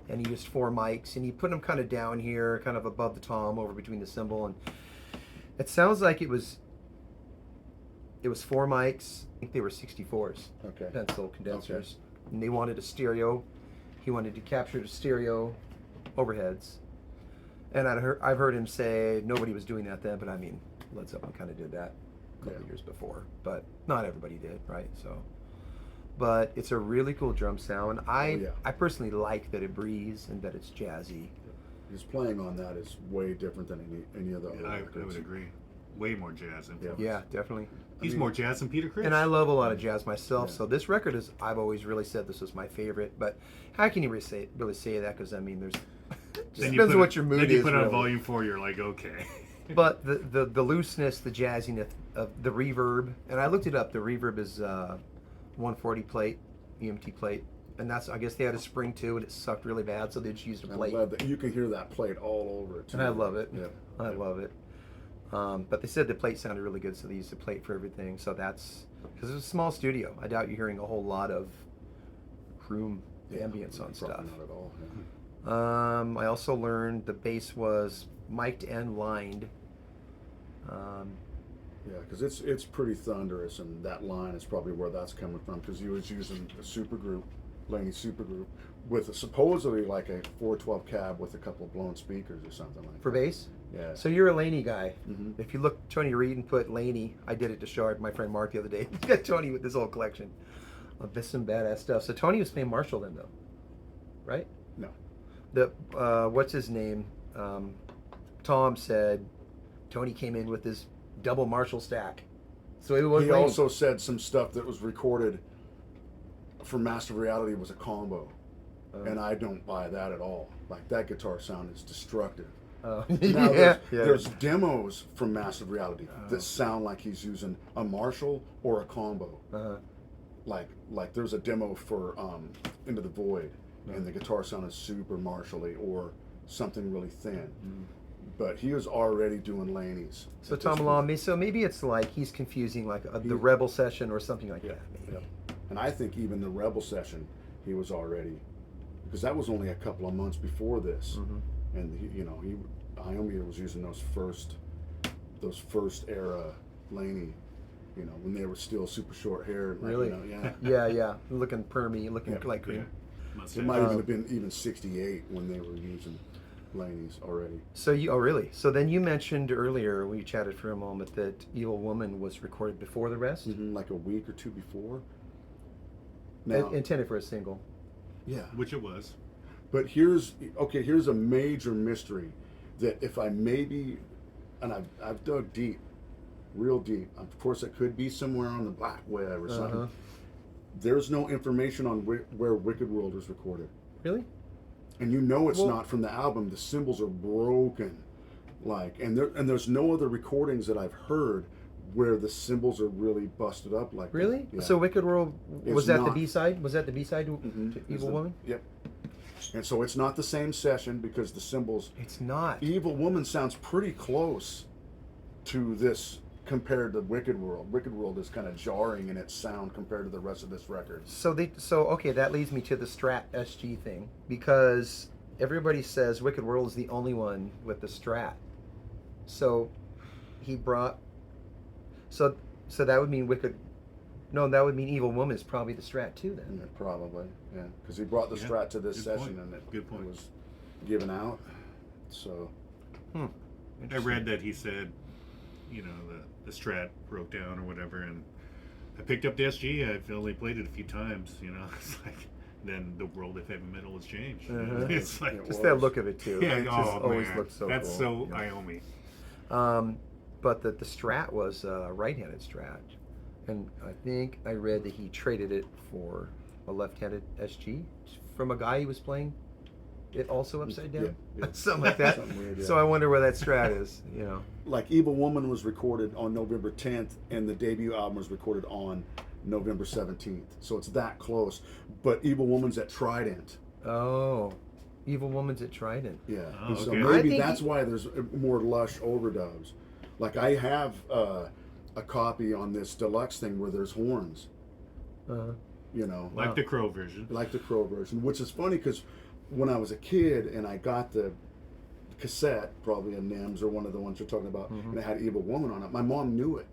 Speaker 3: and he used 4 mics, and he put them kind of down here, kind of above the tom, over between the cymbal, and it sounds like it was 4 mics. I think they were 64s,
Speaker 2: Okay.
Speaker 3: pencil condensers, and they wanted a stereo. He wanted to capture the stereo overheads. And I've heard him say nobody was doing that then, but I mean, Led Zeppelin kind of did that a couple years before, but not everybody did, right? So, but it's a really cool drum sound. I personally like that it breathes and that it's jazzy.
Speaker 2: His playing on that is way different than any of the other
Speaker 1: I
Speaker 2: records.
Speaker 1: would agree. Way more jazz influence.
Speaker 3: Yeah, definitely.
Speaker 1: He's more jazz than Peter Criss.
Speaker 3: And I love a lot of jazz myself,
Speaker 2: Yeah.
Speaker 3: so this record is, I've always really said this was my favorite, but how can you really say that? Because I mean, there's, just depends on what your mood is.
Speaker 1: Then you put on
Speaker 3: really.
Speaker 1: volume 4, you're like, okay.
Speaker 3: But the looseness, the jazziness of the reverb, and I looked it up, the reverb is 140 plate, EMT plate, and that's, I guess they had a spring too, and it sucked really bad, so they just used a
Speaker 2: I'm
Speaker 3: plate.
Speaker 2: glad that you can hear that plate all over it too.
Speaker 3: And I love it.
Speaker 2: Yeah.
Speaker 3: I love it. But they said the plate sounded really good, so they used the plate for everything. So that's because it's a small studio. I doubt you're hearing a whole lot of room ambience on stuff.
Speaker 2: Probably not at all. Yeah.
Speaker 3: I also learned the bass was mic'd and lined.
Speaker 2: Yeah, because it's pretty thunderous, and that line is probably where that's coming from. Because he was using a supergroup, Laney supergroup, with supposedly like a 412 cab with a couple of blown speakers or something like
Speaker 3: For
Speaker 2: that.
Speaker 3: bass?
Speaker 2: Yeah.
Speaker 3: So you're a Laney guy.
Speaker 2: Mhm.
Speaker 3: If you look Tony Reed and put Laney, I did it to show my friend Mark the other day. He's got Tony with this whole collection of this some badass stuff. So Tony was playing Marshall then, though, right?
Speaker 2: No.
Speaker 3: The what's his name? Tom said Tony came in with this double Marshall stack. So it was
Speaker 2: He
Speaker 3: Laney.
Speaker 2: also said some stuff that was recorded for Master Reality was a combo, and I don't buy that at all. Like that guitar sound is destructive. Now there's demos from Massive Reality that sound like he's using a Marshall or a combo. Like there's a demo for Into the Void, and the guitar sound is super Marshall-y or something really thin. But he was already doing Laney's.
Speaker 3: So Tom Alon, so maybe it's like he's confusing like the Rebel session or something like that. Maybe.
Speaker 2: Yeah. And I think even the Rebel session, he was already, because that was only a couple of months before this, and Iomir was using those first era Laney, when they were still super short hair.
Speaker 3: Really? Yeah. Looking permy, looking like green.
Speaker 2: It might even have been even 68 when they were using Laney's already.
Speaker 3: So really? So then you mentioned earlier, we chatted for a moment, that Evil Woman was recorded before the rest?
Speaker 2: Like a week or two before. Now,
Speaker 3: Intended for a single.
Speaker 2: Yeah.
Speaker 1: Which it was.
Speaker 2: But here's a major mystery that if I maybe, and I've dug deep, real deep. Of course, it could be somewhere on the black web or something. There's no information on where Wicked World was recorded.
Speaker 3: Really?
Speaker 2: And it's not from the album. The cymbals are broken, and there's no other recordings that I've heard where the cymbals are really busted up like that.
Speaker 3: Really?
Speaker 2: Yeah.
Speaker 3: So Wicked World, was that the
Speaker 2: not.
Speaker 3: B-side? Was that the B-side to Evil Woman?
Speaker 2: Yep. And so it's not the same session because the cymbals.
Speaker 3: It's not.
Speaker 2: Evil Woman sounds pretty close to this compared to Wicked World. Wicked World is kind of jarring in its sound compared to the rest of this record.
Speaker 3: So okay, that leads me to the Strat SG thing, because everybody says Wicked World is the only one with the Strat. So he brought. So that would mean Wicked. No, that would mean Evil Woman is probably the Strat too then.
Speaker 2: Yeah, probably, yeah, because he brought the
Speaker 1: Yeah,
Speaker 2: Strat to this
Speaker 1: good
Speaker 2: session
Speaker 1: point.
Speaker 2: and it,
Speaker 1: Good point.
Speaker 2: it was given out. So
Speaker 1: I read that he said, you know, the Strat broke down or whatever, and I picked up the SG. I've only played it a few times, you know. It's like then the world of heavy metal has changed.
Speaker 3: Uh-huh.
Speaker 1: It's like
Speaker 2: It
Speaker 3: Just
Speaker 2: was.
Speaker 3: that look of it too.
Speaker 1: yeah,
Speaker 3: It just
Speaker 1: oh
Speaker 3: always
Speaker 1: man,
Speaker 3: looked so
Speaker 1: that's
Speaker 3: cool.
Speaker 1: so Iomi.
Speaker 3: But the Strat was a right-handed Strat, and I think I read that he traded it for a left-handed SG from a guy he was playing it also upside down,
Speaker 2: Yeah.
Speaker 3: something like that.
Speaker 2: Something weird, yeah.
Speaker 3: So I wonder where that Strat is. You know,
Speaker 2: Like Evil Woman was recorded on November 10th, and the debut album was recorded on November 17th. So it's that close. But Evil Woman's at Trident.
Speaker 3: oh, Evil Woman's at Trident.
Speaker 2: Yeah.
Speaker 1: Oh,
Speaker 2: And so
Speaker 1: okay.
Speaker 3: I
Speaker 2: maybe
Speaker 3: think
Speaker 2: that's why there's more lush overdubs. Like I have a copy on this deluxe thing where there's horns. You know,
Speaker 1: Like the Crow version.
Speaker 2: like the Crow version, which is funny because when I was a kid and I got the cassette, probably a NIMS or one of the ones you're talking about, and it had Evil Woman on it, my mom knew it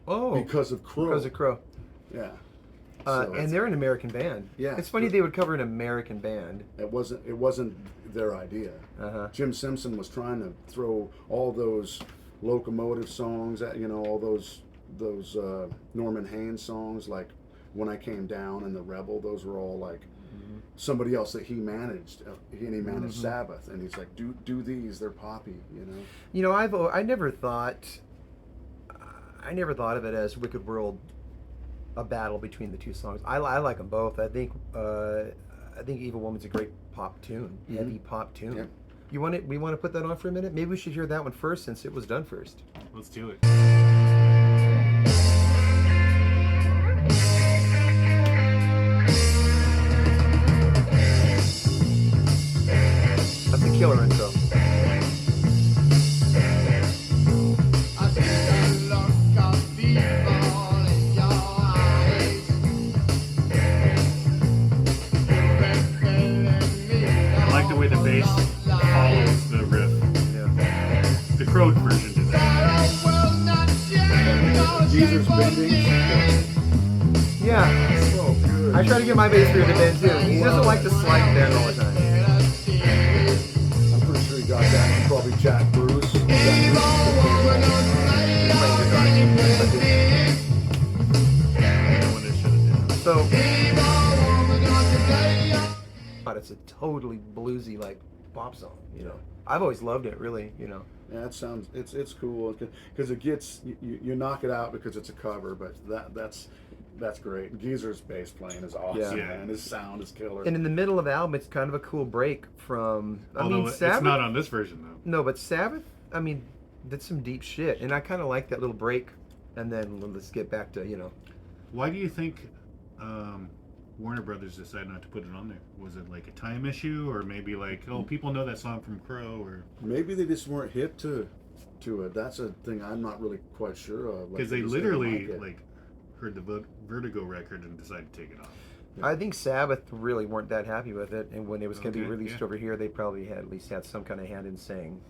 Speaker 3: Oh,
Speaker 2: because of Crow.
Speaker 3: because of Crow.
Speaker 2: Yeah.
Speaker 3: And they're an American band.
Speaker 2: Yeah.
Speaker 3: It's funny they would cover an American band.
Speaker 2: It wasn't their idea.
Speaker 3: Uh-huh.
Speaker 2: Jim Simpson was trying to throw all those locomotive songs, you know, all those Norman Haynes songs, like When I Came Down and The Rebel. Those were all like somebody else that he managed. He managed Sabbath, and he's like, do these. They're poppy, you know.
Speaker 3: You know, I never thought of it as Wicked World, a battle between the two songs. I like them both. I think Evil Woman's a great pop tune, heavy pop tune.
Speaker 2: Yep.
Speaker 3: We want to put that on for a minute. Maybe we should hear that one first since it was done first.
Speaker 1: Let's do it.
Speaker 3: That's a killer intro.
Speaker 5: I see the look of evil in your eyes.
Speaker 1: I like the way the bass follows the riff.
Speaker 3: Yeah.
Speaker 1: The Crow version did that.
Speaker 2: Geezer's bending.
Speaker 3: Yeah.
Speaker 2: So good.
Speaker 3: I try to get my bass player to bend too. He doesn't like to slide and bend all the time.
Speaker 2: I'm pretty sure he got that from probably Jack Bruce. Jack
Speaker 1: When it should have done.
Speaker 3: So, but it's a totally bluesy like pop song. You know, I've always loved it. Really, you know.
Speaker 2: Yeah, it sounds it's cool because it gets you knock it out because it's a cover, but that's great. Geezer's bass playing is awesome,
Speaker 1: Yeah.
Speaker 2: man. His sound is killer.
Speaker 3: And in the middle of the album, it's kind of a cool break from.
Speaker 1: Although
Speaker 3: Sabbath.
Speaker 1: it's not on this version though.
Speaker 3: No, but Sabbath. I mean, did some deep shit, and I kind of like that little break. And then let's get back to
Speaker 1: Why do you think Warner Brothers decided not to put it on there? Was it like a time issue, or maybe like, oh, people know that song from Crow, or
Speaker 2: Maybe they just weren't hip to it. That's a thing I'm not really quite sure of.
Speaker 1: because
Speaker 2: Like,
Speaker 1: they
Speaker 2: just didn't
Speaker 1: literally
Speaker 2: like it.
Speaker 1: like heard the Vertigo record and decided to take it off.
Speaker 3: I think Sabbath really weren't that happy with it, and when it was going to be
Speaker 1: Okay,
Speaker 3: released
Speaker 1: yeah.
Speaker 3: over here, they probably had at least had some kind of hand in saying.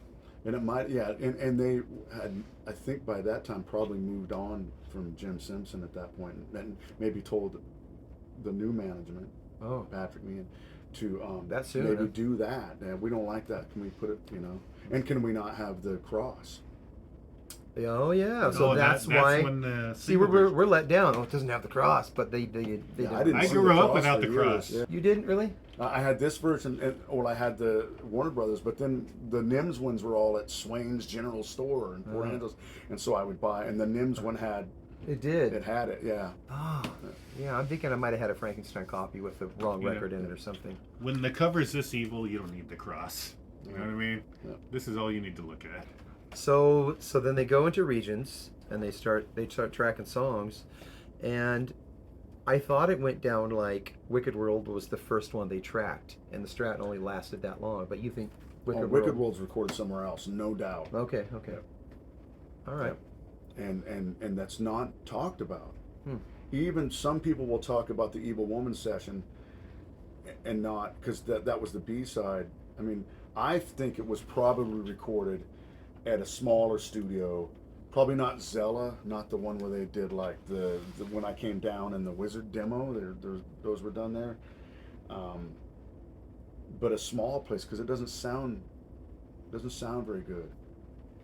Speaker 2: And it might, yeah, and they had, I think by that time, probably moved on from Jim Simpson at that point, and maybe told the new management,
Speaker 3: Oh,
Speaker 2: Patrick Meehan, to
Speaker 3: That soon,
Speaker 2: maybe
Speaker 3: huh?
Speaker 2: do that. We don't like that. Can we put it, you know? And can we not have the cross?
Speaker 3: oh yeah. So
Speaker 1: Oh,
Speaker 3: that's
Speaker 1: that's
Speaker 3: why.
Speaker 1: when the
Speaker 3: See, we're let down. Oh, it doesn't have the cross, but they
Speaker 2: Yeah,
Speaker 3: did.
Speaker 2: I didn't
Speaker 1: I
Speaker 2: see
Speaker 1: grew
Speaker 2: the
Speaker 1: up
Speaker 2: cross
Speaker 1: without
Speaker 2: for
Speaker 1: the
Speaker 2: years,
Speaker 1: cross.
Speaker 2: yeah.
Speaker 3: You didn't really?
Speaker 2: I had this version, or I had the Warner Brothers, but then the NIMS ones were all at Swain's General Store in Port Angeles, and so I would buy. And the NIMS one had
Speaker 3: It did.
Speaker 2: it, yeah.
Speaker 3: Oh, yeah. I'm thinking I might have had a Frankenstein copy with the wrong
Speaker 1: Yeah.
Speaker 3: record in it or something.
Speaker 1: When the cover's this evil, you don't need the cross. You know what I mean?
Speaker 2: Yeah.
Speaker 1: This is all you need to look at.
Speaker 3: So then they go into regions and they start tracking songs, and I thought it went down like Wicked World was the first one they tracked, and the Strat only lasted that long. But you think Wicked
Speaker 2: Wicked
Speaker 3: World?
Speaker 2: World's recorded somewhere else, no doubt.
Speaker 3: Okay. All right.
Speaker 2: And that's not talked about.
Speaker 3: Hmm.
Speaker 2: Even some people will talk about the Evil Woman session, and not because that was the B side. I mean, I think it was probably recorded at a smaller studio. Probably not Zella, not the one where they did like the when I came down and the Wizard demo. Those were done there. But a small place because it doesn't sound very good.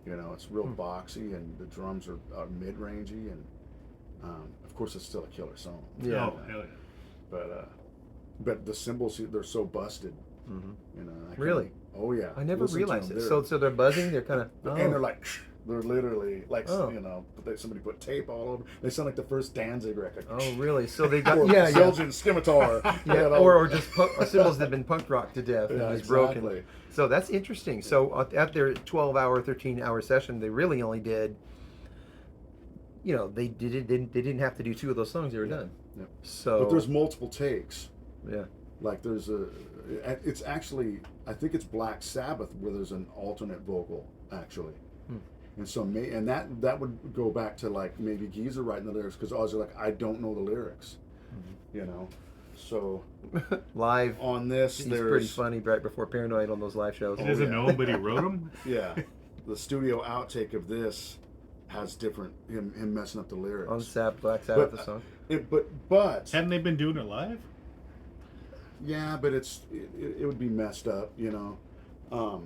Speaker 2: You know, it's real boxy and the drums are mid-rangey and of course it's still a killer song.
Speaker 3: Yeah.
Speaker 1: Oh, hell yeah.
Speaker 2: But the cymbals, they're so busted.
Speaker 3: Mm-hmm.
Speaker 2: You know.
Speaker 3: Really?
Speaker 2: Oh yeah.
Speaker 3: I never
Speaker 2: Listen to
Speaker 3: realized
Speaker 2: them,
Speaker 3: it.
Speaker 2: they're-
Speaker 3: So they're buzzing. They're kind of. Oh.
Speaker 2: and they're like, they're literally like,
Speaker 3: Oh.
Speaker 2: you know, somebody put tape all over. They sound like the first Danzig record.
Speaker 3: Oh, really? So they got
Speaker 2: Or
Speaker 3: yeah.
Speaker 2: Belgian scimitar.
Speaker 3: Yeah,
Speaker 2: you know.
Speaker 3: or just cymbals that have been punk rocked to death and
Speaker 2: Yeah,
Speaker 3: just broken.
Speaker 2: exactly.
Speaker 3: So that's interesting. So at their 12-hour, 13-hour session, they really only did. You know, they didn't have to do 2 of those songs. They were done.
Speaker 2: Yeah.
Speaker 3: So.
Speaker 2: But there's multiple takes.
Speaker 3: Yeah.
Speaker 2: Like there's it's actually, I think it's Black Sabbath where there's an alternate vocal actually. And so that would go back to like maybe Geezer writing the lyrics because Ozzy like I don't know the lyrics, you know. So
Speaker 3: Live.
Speaker 2: on this,
Speaker 3: He's
Speaker 2: there's
Speaker 3: pretty funny right before Paranoid on those live shows.
Speaker 1: He doesn't
Speaker 2: yeah.
Speaker 1: know him, but he wrote them.
Speaker 2: Yeah, the studio outtake of this has different him messing up the lyrics.
Speaker 3: On Black Sabbath,
Speaker 2: But,
Speaker 3: the song.
Speaker 2: But
Speaker 1: Hadn't they been doing it live?
Speaker 2: yeah, but it would be messed up, you know.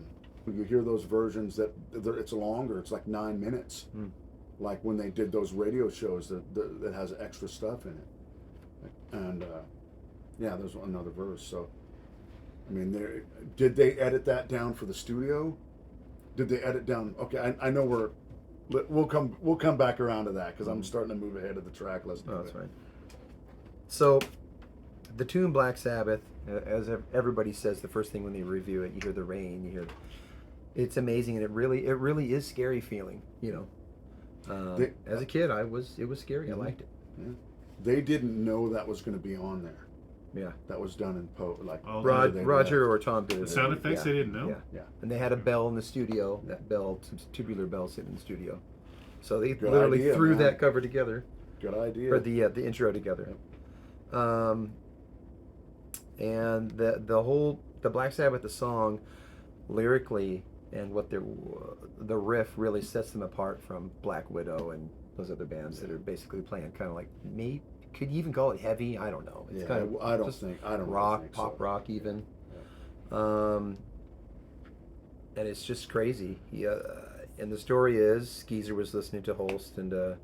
Speaker 2: You hear those versions it's longer. It's like 9 minutes, like when they did those radio shows that has extra stuff in it. And yeah, there's another verse. So, I mean, did they edit that down for the studio? Did they edit down? Okay, I know we'll come back around to that because I'm starting to move ahead of the track list.
Speaker 3: Oh, that's right. So, the tune Black Sabbath, as everybody says, the first thing when they review it, you hear the rain, you hear, it's amazing, and it really is scary feeling, you know. As a kid, it was scary. I liked it.
Speaker 2: Yeah. They didn't know that was going to be on there.
Speaker 3: Yeah.
Speaker 2: That was done in
Speaker 1: Oh,
Speaker 3: Roger or Tom did it.
Speaker 1: The sound effects
Speaker 3: Yeah.
Speaker 1: they didn't know.
Speaker 3: Yeah.
Speaker 2: Yeah.
Speaker 3: And they had a bell in the studio. That bell, some tubular bell sitting in the studio. So they
Speaker 2: Good
Speaker 3: literally
Speaker 2: idea,
Speaker 3: threw
Speaker 2: man.
Speaker 3: that cover together,
Speaker 2: Good idea.
Speaker 3: or the intro together. And the Black Sabbath, the song, lyrically, and what the riff really sets them apart from Black Widow and those other bands that are basically playing kind of like could you even call it heavy? I don't know. It's
Speaker 2: Yeah,
Speaker 3: kind of
Speaker 2: I don't
Speaker 3: just
Speaker 2: think I don't
Speaker 3: rock,
Speaker 2: think
Speaker 3: pop
Speaker 2: so.
Speaker 3: rock even. And it's just crazy. And the story is Geezer was listening to Holst, and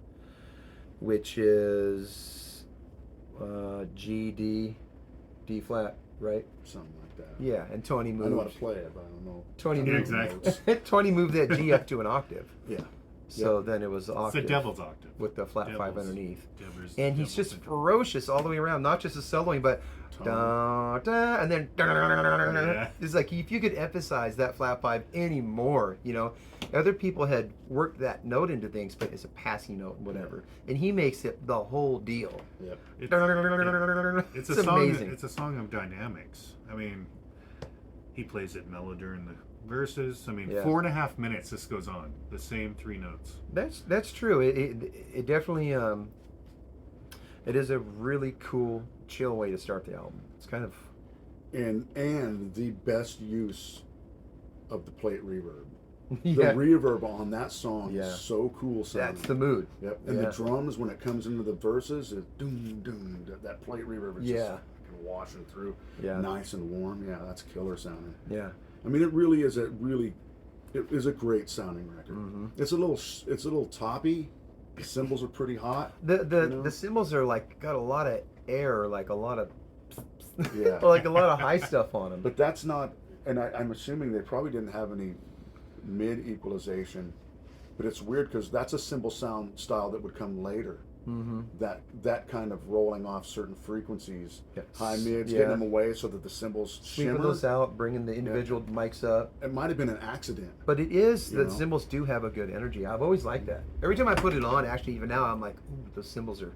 Speaker 3: which is G D flat, right?
Speaker 2: Something like that.
Speaker 3: Yeah, and Tony
Speaker 2: I know how to
Speaker 3: moved.
Speaker 2: play it, but I don't know.
Speaker 3: Tony
Speaker 1: Yeah,
Speaker 3: moved.
Speaker 1: exactly.
Speaker 3: Tony moved that G up to an octave.
Speaker 2: Yeah.
Speaker 3: So then it was
Speaker 1: It's
Speaker 3: octave
Speaker 1: the devil's octave.
Speaker 3: with the flat five
Speaker 1: Devil's-
Speaker 3: underneath.
Speaker 1: Devil's-
Speaker 3: And he's
Speaker 1: devil's
Speaker 3: just
Speaker 1: octave.
Speaker 3: ferocious all the way around, not just the soloing, but da, da, and then
Speaker 1: Yeah.
Speaker 3: it's like if you could emphasize that flat five anymore, you know, other people had worked that note into things, but it's a passing note, whatever, and he makes it the whole deal.
Speaker 2: Yep.
Speaker 1: It's
Speaker 3: It's
Speaker 1: a song.
Speaker 3: amazing.
Speaker 1: It's a song of dynamics. I mean, he plays it mellow during the verses. I mean,
Speaker 3: Yeah.
Speaker 1: 4.5 minutes this goes on, the same 3 notes.
Speaker 3: That's true. It definitely it is a really cool, chill way to start the album. It's kind of
Speaker 2: And the best use of the plate reverb.
Speaker 3: yeah.
Speaker 2: The reverb on that song
Speaker 3: Yeah.
Speaker 2: is so cool sounding.
Speaker 3: That's the mood.
Speaker 2: Yep. And
Speaker 3: Yeah.
Speaker 2: the drums when it comes into the verses is doom doom. That plate reverb is
Speaker 3: Yeah.
Speaker 2: just fucking washing through.
Speaker 3: Yeah.
Speaker 2: Nice and warm. Yeah, that's killer sounding.
Speaker 3: Yeah.
Speaker 2: I mean, it is a great sounding record.
Speaker 3: Mhm.
Speaker 2: It's a little toppy. The cymbals are pretty hot.
Speaker 3: The
Speaker 2: You know?
Speaker 3: the cymbals are like got a lot of air, like a lot of
Speaker 2: Yeah.
Speaker 3: like a lot of high stuff on them.
Speaker 2: But that's not, and I'm assuming they probably didn't have any mid equalization. But it's weird because that's a cymbal sound style that would come later.
Speaker 3: Mm-hmm.
Speaker 2: That kind of rolling off certain frequencies,
Speaker 3: Yes.
Speaker 2: high mids,
Speaker 3: Yeah.
Speaker 2: getting them away so that the cymbals
Speaker 3: Sweeping
Speaker 2: shimmer.
Speaker 3: those out, bringing the individual mics up.
Speaker 2: It might have been an accident.
Speaker 3: But it is,
Speaker 2: You
Speaker 3: the
Speaker 2: know?
Speaker 3: cymbals do have a good energy. I've always liked that. Every time I put it on, actually, even now, I'm like, ooh, those cymbals are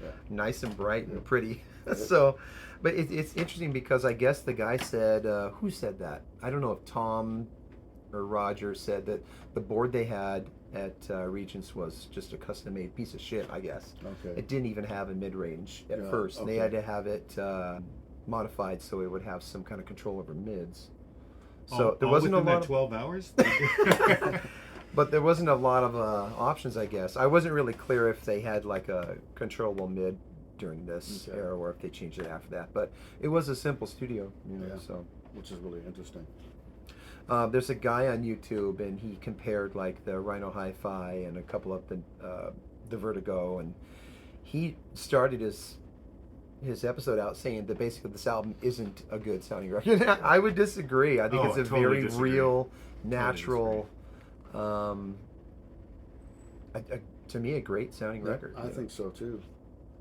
Speaker 2: Yeah.
Speaker 3: nice and bright and pretty. So, but it's interesting because I guess the guy said, who said that? I don't know if Tom or Roger said that the board they had at Regents was just a custom-made piece of shit, I guess.
Speaker 2: Okay.
Speaker 3: It didn't even have a mid-range at
Speaker 2: Yeah,
Speaker 3: first. They
Speaker 2: okay.
Speaker 3: had to have it modified so it would have some kind of control over mids. So
Speaker 1: all,
Speaker 3: there
Speaker 1: all
Speaker 3: wasn't a
Speaker 1: within
Speaker 3: lot
Speaker 1: that
Speaker 3: of
Speaker 1: 12 hours.
Speaker 3: But there wasn't a lot of options, I guess. I wasn't really clear if they had like a controllable mid during this era or if they changed it after that. But it was a simple studio, you know.
Speaker 2: Yeah.
Speaker 3: So
Speaker 2: Which is really interesting.
Speaker 3: there's a guy on YouTube, and he compared like the Rhino Hi-Fi and a couple of the Vertigo, and he started his episode out saying that basically this album isn't a good sounding record. I would disagree. I think
Speaker 1: Oh,
Speaker 3: it's a
Speaker 1: I totally
Speaker 3: very
Speaker 1: disagree.
Speaker 3: real, natural, to me, a great sounding record.
Speaker 2: I think so too.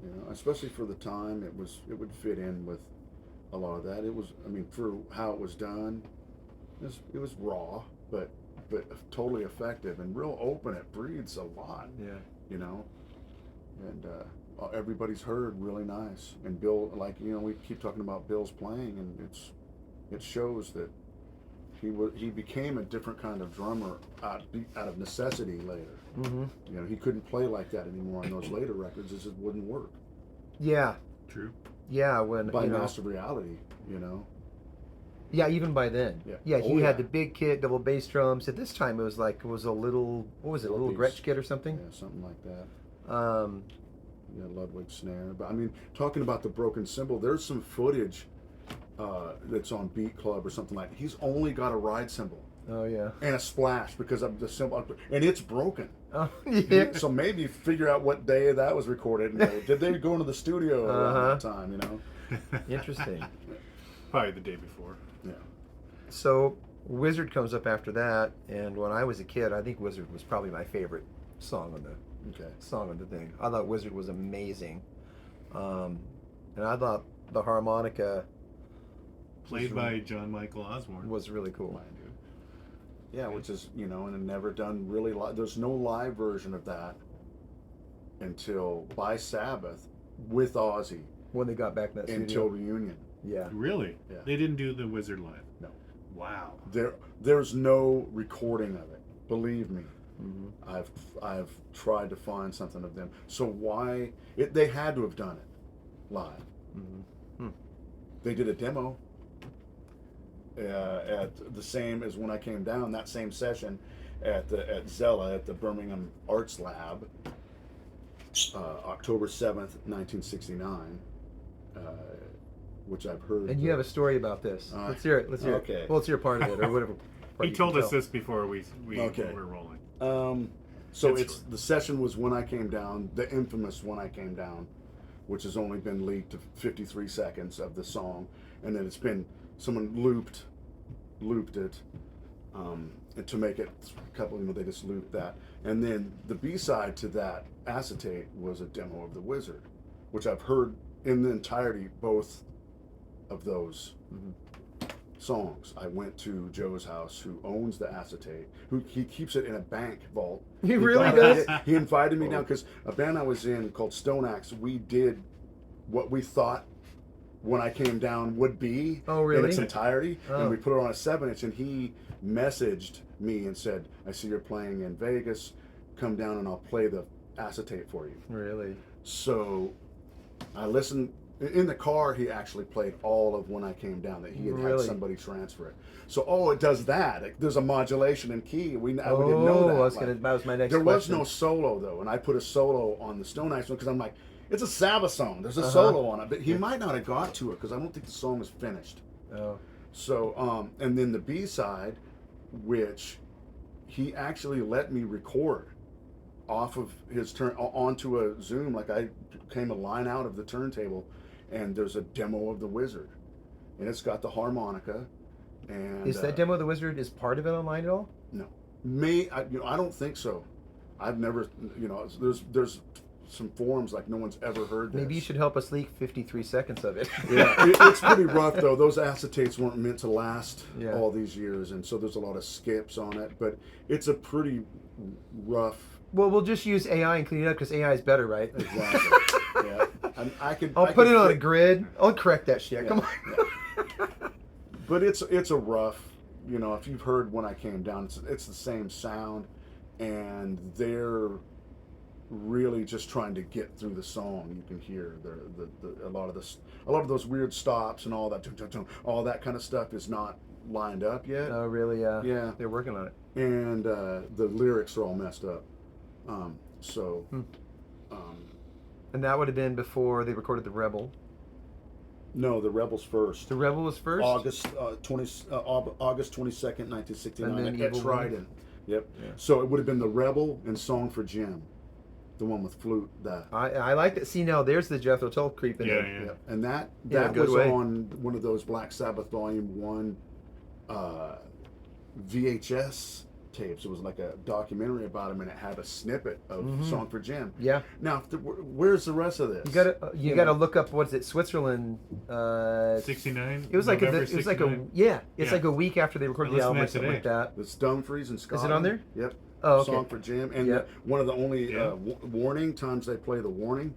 Speaker 2: You know, especially for the time, it would fit in with a lot of that. It was, I mean, for how it was done, it was raw, but totally effective and real open. It breathes a lot.
Speaker 3: Yeah.
Speaker 2: You know, and everybody's heard really nice. And Bill, like, you know, we keep talking about Bill's playing, and it shows that he became a different kind of drummer out of necessity later.
Speaker 3: Mm-hmm.
Speaker 2: You know, he couldn't play like that anymore on those later records. It just wouldn't work
Speaker 3: Yeah.
Speaker 1: True.
Speaker 3: Yeah. When
Speaker 2: by
Speaker 3: you know,
Speaker 2: Master Reality. You know,
Speaker 3: yeah, even by then.
Speaker 2: Yeah.
Speaker 3: Yeah, he
Speaker 2: Oh,
Speaker 3: had
Speaker 2: yeah.
Speaker 3: the big kit, double bass drums. At this time, it was a little, what was it, a little
Speaker 2: Ludwig's.
Speaker 3: Gretsch kit or something?
Speaker 2: yeah, something like that.
Speaker 3: Um,
Speaker 2: Yeah, Ludwig snare. But I mean, talking about the broken cymbal, there's some footage that's on Beat Club or something like that. He's only got a ride cymbal
Speaker 3: oh yeah.
Speaker 2: and a splash because of the cymbal, and it's broken.
Speaker 3: Oh yeah.
Speaker 2: So maybe figure out what day that was recorded. And did they go into the studio around that time? You know.
Speaker 3: Interesting.
Speaker 1: Probably the day before.
Speaker 2: Yeah.
Speaker 3: So Wizard comes up after that, and when I was a kid, I think Wizard was probably my favorite song on the thing. I thought Wizard was amazing, and I thought the harmonica
Speaker 1: Played by John Michael Osborne.
Speaker 3: was really cool.
Speaker 2: Mind you. Yeah, which is, you know, and never done really live. There's no live version of that until by Sabbath with Ozzy
Speaker 3: When they got back in that
Speaker 2: until
Speaker 3: studio.
Speaker 2: reunion.
Speaker 3: Yeah.
Speaker 1: Really?
Speaker 2: Yeah.
Speaker 1: They didn't do the Wizard live?
Speaker 2: No.
Speaker 1: Wow.
Speaker 2: There's no recording of it. Believe me.
Speaker 3: Mm-hmm.
Speaker 2: I've tried to find something of them. So why they had to have done it live.
Speaker 3: Mm-hmm.
Speaker 2: They did a demo at the same as when I came down, that same session at Zella at the Birmingham Arts Lab, October 7th, 1969, which I've heard.
Speaker 3: And you have a story about this. Let's hear it. Let's hear
Speaker 2: okay.
Speaker 3: it. Well, it's your part of it, or whatever. part
Speaker 1: He
Speaker 3: you
Speaker 1: told
Speaker 3: can
Speaker 1: us
Speaker 3: tell.
Speaker 1: this before we
Speaker 2: Okay.
Speaker 1: were rolling.
Speaker 2: So
Speaker 1: That's
Speaker 2: it's
Speaker 1: short.
Speaker 2: the session was when I came down, the infamous When I Came Down, which has only been leaked to 53 seconds of the song, and then it's been someone looped it, and to make it a couple. You know, they just looped that, and then the B-side to that acetate was a demo of the Wizard, which I've heard in the entirety, both of those songs. I went to Joe's house, who owns the acetate, who he keeps it in a bank vault.
Speaker 3: He really
Speaker 2: invited-
Speaker 3: does?
Speaker 2: He invited me down because a band I was in called Stone Axe, we did what we thought When I Came Down would be
Speaker 3: Oh,
Speaker 2: in
Speaker 3: really?
Speaker 2: its entirety,
Speaker 3: Oh.
Speaker 2: and we put it on a 7-inch, and he messaged me and said, I see you're playing in Vegas, come down and I'll play the acetate for you.
Speaker 3: Really?
Speaker 2: So I listened. In the car, he actually played all of When I Came Down, that he had had
Speaker 3: Really?
Speaker 2: somebody transfer it. So, it does that. There's a modulation in key. We didn't know that.
Speaker 3: That was my next
Speaker 2: There was
Speaker 3: question.
Speaker 2: no solo, though, and I put a solo on the Stone Axe one because I'm like, it's a Sabbath song. There's a solo on it, but he might not have got to it because I don't think the song is finished.
Speaker 3: Oh.
Speaker 2: So, and then the B-side, which he actually let me record off of his onto a Zoom. Like I came a line out of the turntable, and there's a demo of the Wizard, and it's got the harmonica. And
Speaker 3: Is that demo of the Wizard is part of it online at all?
Speaker 2: No, I don't think so. I've never, there's some forums like no one's ever heard this.
Speaker 3: Maybe you should help us leak 53 seconds of it.
Speaker 2: Yeah, it's pretty rough though. Those acetates weren't meant to last
Speaker 3: Yeah.
Speaker 2: all these years, and so there's a lot of skips on it. But it's a pretty rough.
Speaker 3: Well, we'll just use AI and clean it up because AI is better, right?
Speaker 2: Exactly. Yeah,
Speaker 3: I'll put it on a grid. I'll correct that shit.
Speaker 2: Yeah,
Speaker 3: Come on.
Speaker 2: yeah. But it's a rough. If you've heard When I Came Down, it's the same sound, and they're really just trying to get through the song. You can hear a lot of those weird stops and all that kind of stuff is not lined up yet.
Speaker 3: Oh, really?
Speaker 2: Yeah.
Speaker 3: They're working on it.
Speaker 2: And the lyrics are all messed up. So,
Speaker 3: And that would have been before they recorded The Rebel.
Speaker 2: no, the Rebels first.
Speaker 3: The Rebel was first?
Speaker 2: August 22nd, 1969
Speaker 3: And then
Speaker 2: at
Speaker 3: Evil
Speaker 2: Trident. Yep.
Speaker 3: Yeah.
Speaker 2: So it would have been the Rebel and Song for Jim, the one with flute. That.
Speaker 3: I like that. See, now there's the Jethro Tull creeping
Speaker 1: Yeah,
Speaker 3: in.
Speaker 1: yeah.
Speaker 2: And that
Speaker 3: Yeah,
Speaker 2: that
Speaker 3: good
Speaker 2: was
Speaker 3: way.
Speaker 2: on one of those Black Sabbath Volume 1 VHS tapes. It was like a documentary about him, and it had a snippet of Song for Jim.
Speaker 3: Yeah.
Speaker 2: Now, where's the rest of this?
Speaker 3: You gotta look up, what is it, Switzerland?
Speaker 1: 69.
Speaker 3: It was like
Speaker 1: November
Speaker 3: it's like a
Speaker 1: 69?
Speaker 3: it's
Speaker 1: Yeah.
Speaker 3: like a week after they recorded
Speaker 1: I
Speaker 3: the album or
Speaker 1: listened to
Speaker 3: something
Speaker 1: that
Speaker 3: like that.
Speaker 2: It's Dumfries in Scotland.
Speaker 3: on there?
Speaker 2: Yep.
Speaker 3: Oh, okay.
Speaker 2: Song for Jim, and
Speaker 3: Yep.
Speaker 2: one of the only
Speaker 1: Yeah.
Speaker 2: warning times they play the warning.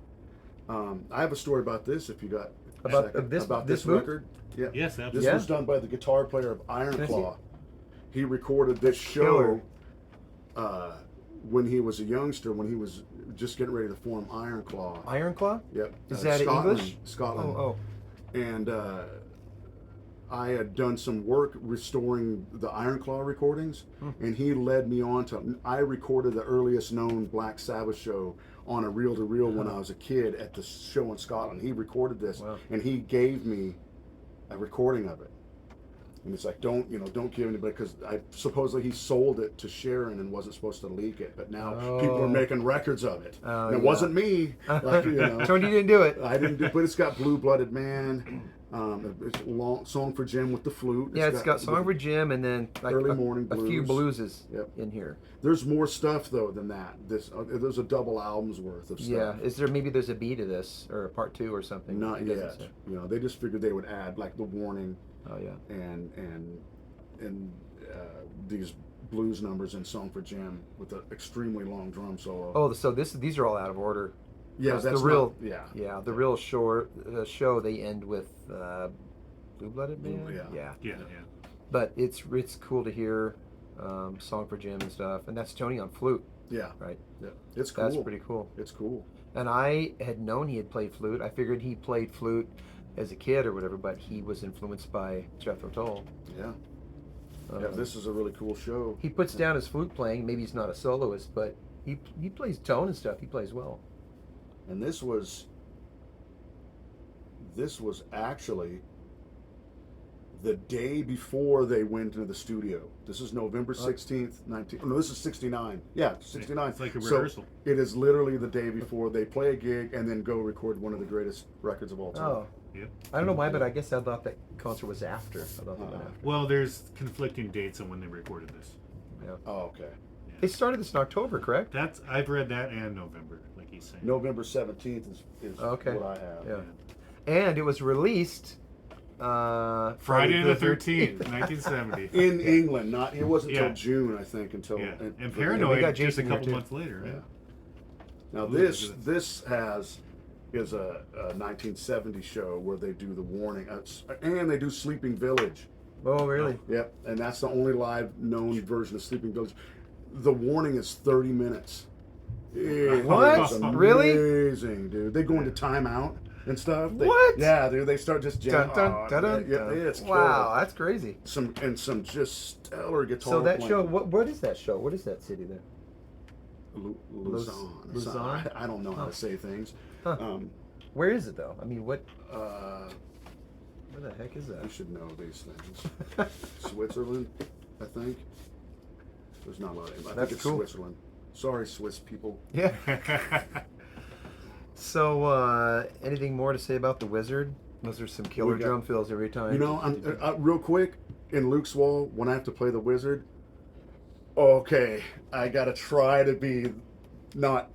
Speaker 2: I have a story about this. If you got a
Speaker 3: About
Speaker 2: second,
Speaker 3: this-
Speaker 2: about
Speaker 3: this
Speaker 2: this
Speaker 3: boot?
Speaker 2: record. Yeah.
Speaker 1: Yes,
Speaker 2: This
Speaker 1: absolutely.
Speaker 2: was done by the guitar player of Iron
Speaker 3: Can I see
Speaker 2: Claw. He recorded this show
Speaker 3: Killer.
Speaker 2: when he was a youngster, when he was just getting ready to form Iron Claw.
Speaker 3: Iron Claw?
Speaker 2: Yep.
Speaker 3: Is that
Speaker 2: Scotland,
Speaker 3: English?
Speaker 2: Scotland.
Speaker 3: Oh,
Speaker 2: And I had done some work restoring the Iron Claw recordings, and he led me on to. I recorded the earliest known Black Sabbath show on a reel-to-reel when I was a kid at the show in Scotland. He recorded this,
Speaker 3: Wow.
Speaker 2: and he gave me a recording of it. And it's like, don't give anybody, because I supposedly he sold it to Sharon and wasn't supposed to leak it, but now people
Speaker 3: Oh.
Speaker 2: are making records of it.
Speaker 3: Oh,
Speaker 2: and it
Speaker 3: yeah.
Speaker 2: wasn't me. Like, you know.
Speaker 3: Tony didn't do it.
Speaker 2: I didn't do, but it's got Blue Blooded Man. It's a long Song for Jim with the flute.
Speaker 3: Yeah, it's got Song for Jim and then like
Speaker 2: Early Morning
Speaker 3: a few
Speaker 2: Blues.
Speaker 3: blueses
Speaker 2: Yep.
Speaker 3: in here.
Speaker 2: There's more stuff though than that. There's a double album's worth of
Speaker 3: Yeah.
Speaker 2: stuff.
Speaker 3: Is there there's a B to this or a part 2 or something?
Speaker 2: Not
Speaker 3: It doesn't
Speaker 2: yet.
Speaker 3: say.
Speaker 2: You know, they just figured they would add like the warning
Speaker 3: Oh yeah.
Speaker 2: and these blues numbers in Song for Jim with an extremely long drum solo.
Speaker 3: Oh, so these are all out of order.
Speaker 2: yeah,
Speaker 3: that's
Speaker 2: that's
Speaker 3: the real.
Speaker 2: Not,
Speaker 3: Yeah, the real show they end with Blue Blooded Man.
Speaker 2: Yeah.
Speaker 3: Yeah.
Speaker 1: Yeah,
Speaker 3: But it's cool to hear Song for Jim and stuff, and that's Tony on flute,
Speaker 2: yeah,
Speaker 3: right?
Speaker 2: yeah. It's cool.
Speaker 3: That's pretty cool.
Speaker 2: It's cool.
Speaker 3: And I had known he had played flute. I figured he played flute as a kid or whatever, but he was influenced by Jethro Tull.
Speaker 2: Yeah. Yeah, this is a really cool show.
Speaker 3: He puts down his flute playing. Maybe he's not a soloist, but he plays tone and stuff. He plays well.
Speaker 2: And this was actually the day before they went into the studio. This is November 16th, no, this is 69. Yeah, 69.
Speaker 1: It's like a
Speaker 2: So
Speaker 1: rehearsal.
Speaker 2: it is literally the day before they play a gig and then go record one of the greatest records of all time.
Speaker 3: Oh,
Speaker 1: Yep.
Speaker 3: I don't know why, but I guess I thought that concert was after. I thought they went after.
Speaker 1: Well, there's conflicting dates on when they recorded this.
Speaker 3: Yeah.
Speaker 2: Oh, okay.
Speaker 3: They started this in October, correct?
Speaker 1: That's I've read that and November, like he's saying.
Speaker 2: November 17th is
Speaker 3: Okay.
Speaker 2: what I have.
Speaker 3: Yeah. And it was released
Speaker 1: Friday the 13th, 1970.
Speaker 2: In England, not it wasn't
Speaker 1: Yeah.
Speaker 2: until June, I think, until
Speaker 1: Yeah, and
Speaker 3: we
Speaker 1: Paranoid
Speaker 3: got
Speaker 1: just a
Speaker 3: Jason here,
Speaker 1: couple
Speaker 3: too.
Speaker 1: months later. Right?
Speaker 2: Yeah. Now
Speaker 1: Ooh,
Speaker 2: this
Speaker 1: look at
Speaker 2: is a 1970 show where they do the warning, and they do Sleeping Village.
Speaker 3: Oh, really?
Speaker 2: Yep, and that's the only live known version of Sleeping Village. The warning is 30 minutes. It
Speaker 3: What?
Speaker 2: is
Speaker 3: Really?
Speaker 2: Amazing, dude. They go into timeout and stuff.
Speaker 3: What?
Speaker 2: Yeah, dude. They start just jamming.
Speaker 3: Dun, dun, dun,
Speaker 2: yeah,
Speaker 3: dun.
Speaker 2: it's
Speaker 3: Wow,
Speaker 2: killer.
Speaker 3: that's crazy.
Speaker 2: Some just stellar guitar.
Speaker 3: So that
Speaker 2: playing.
Speaker 3: show, what is that show? What is that city there?
Speaker 2: Luzon.
Speaker 3: Luzon?
Speaker 2: I don't know how
Speaker 3: Huh.
Speaker 2: to say things.
Speaker 3: Huh. Where is it though? I mean, where the heck is
Speaker 2: You
Speaker 3: that?
Speaker 2: should know these things. Switzerland, I think. There's not a lot of. I
Speaker 3: That's
Speaker 2: think it's
Speaker 3: cool.
Speaker 2: Switzerland. Sorry, Swiss people.
Speaker 3: Yeah. So, anything more to say about the Wizard? Was there some killer
Speaker 2: We got-
Speaker 3: drum fills every time?
Speaker 2: You know, I'm real quick in Luke's Wall when I have to play the Wizard. Okay, I gotta try to be not,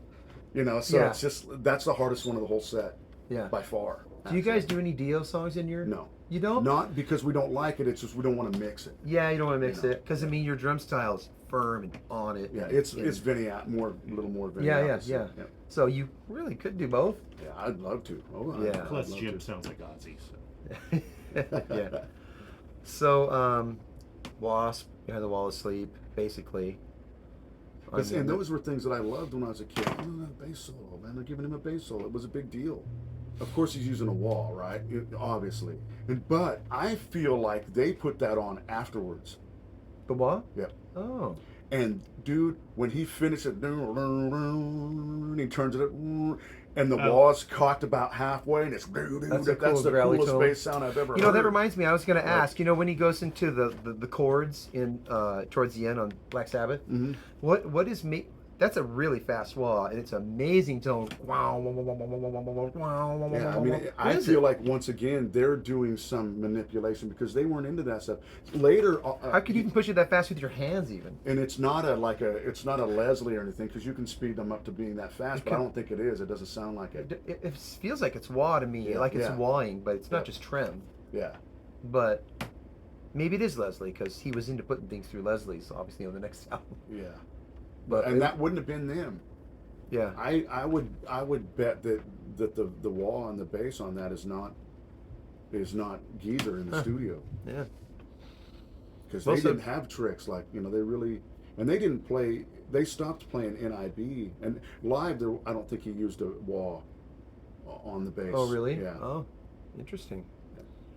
Speaker 2: so
Speaker 3: Yeah.
Speaker 2: it's just that's the hardest one of the whole set
Speaker 3: Yeah.
Speaker 2: by far.
Speaker 3: Do you guys do any Dio songs in your?
Speaker 2: No.
Speaker 3: You don't?
Speaker 2: Not because we don't like it. It's just we don't want to mix it.
Speaker 3: Yeah, you don't want to mix
Speaker 2: You know,
Speaker 3: it because I mean your drum style's firm and on it.
Speaker 2: Yeah,
Speaker 3: and-
Speaker 2: it's
Speaker 3: and-
Speaker 2: Vinny out a little more Vinny.
Speaker 3: Yeah,
Speaker 2: out,
Speaker 3: yeah.
Speaker 2: so,
Speaker 3: So you really could do both.
Speaker 2: Yeah, I'd love to. Oh,
Speaker 3: Yeah.
Speaker 1: Plus,
Speaker 2: I'd love
Speaker 1: Jim
Speaker 2: to.
Speaker 1: sounds like Ozzy. So.
Speaker 3: Yeah. So, Wasp, you had the Wall of Sleep, basically.
Speaker 2: And those were things that I loved when I was a kid. Oh, that bass solo, man! They're giving him a bass solo. It was a big deal. of course he's using a wah, right? Obviously. But I feel like they put that on afterwards.
Speaker 3: The wah?
Speaker 2: Yep.
Speaker 3: Oh.
Speaker 2: And dude, when he finishes, and he turns it up, and the wah's cocked about halfway, and it's
Speaker 3: That's
Speaker 2: that's
Speaker 3: a
Speaker 2: the
Speaker 3: growly
Speaker 2: coolest
Speaker 3: tone.
Speaker 2: bass sound I've ever heard.
Speaker 3: You know, that reminds me, I was going to ask, when he goes into the chords in towards the end on Black Sabbath, what is that's a really fast wah, and it's an amazing tone.
Speaker 2: Yeah, I mean, I feel like once again they're doing some manipulation because they weren't into that stuff. Later,
Speaker 3: how could you even push it that fast with your hands, even?
Speaker 2: and it's not a Leslie or anything because you can speed them up to being that fast, but I don't think it is. It doesn't sound like it.
Speaker 3: It feels like it's wah to me,
Speaker 2: Yeah,
Speaker 3: like it's
Speaker 2: yeah.
Speaker 3: wahing, but it's not just trem.
Speaker 2: Yeah,
Speaker 3: But maybe it is Leslie because he was into putting things through Leslie's, obviously on the next album.
Speaker 2: yeah.
Speaker 3: But
Speaker 2: And that wouldn't have been them.
Speaker 3: yeah,
Speaker 2: I would bet that the wah and the bass on that is not Geezer in the studio
Speaker 3: yeah.
Speaker 2: because
Speaker 3: Well,
Speaker 2: they
Speaker 3: so-
Speaker 2: didn't have tricks like they really, and they didn't play. They stopped playing NIB and live. I don't think he used a wah on the bass.
Speaker 3: Oh, really?
Speaker 2: Yeah.
Speaker 3: Oh, interesting.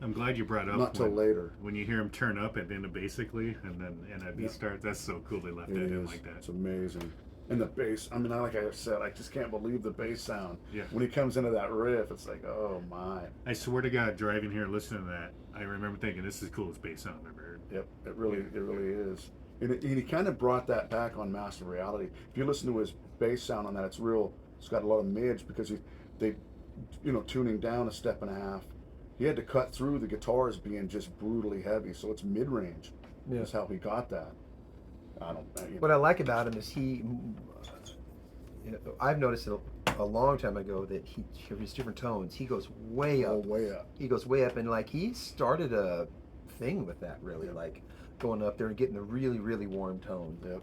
Speaker 1: I'm glad you brought up
Speaker 2: Not till later.
Speaker 1: when you hear him turn up at the end of basically, and then NIB starts. That's so cool they left
Speaker 2: It
Speaker 1: it in
Speaker 2: is.
Speaker 1: like that.
Speaker 2: It's amazing. And the bass. I mean, like I said, I just can't believe the bass sound.
Speaker 1: Yeah.
Speaker 2: When he comes into that riff, it's like, oh my.
Speaker 1: I swear to God, driving here, listening to that, I remember thinking, this is the coolest bass sound I've ever heard.
Speaker 2: Yep, it really is. And he kind of brought that back on Master Reality. If you listen to his bass sound on that, it's got a lot of mids because they tuning down a step and a half. He had to cut through the guitars being just brutally heavy, so it's mid-range.
Speaker 3: Yeah.
Speaker 2: That's how he got that. I don't.
Speaker 3: What I like about him is I've noticed it a long time ago that his different tones, he goes way up.
Speaker 2: Way up.
Speaker 3: He goes way up, and like he started a thing with that, really, like going up there and getting the really, really warm tone.
Speaker 2: Yep.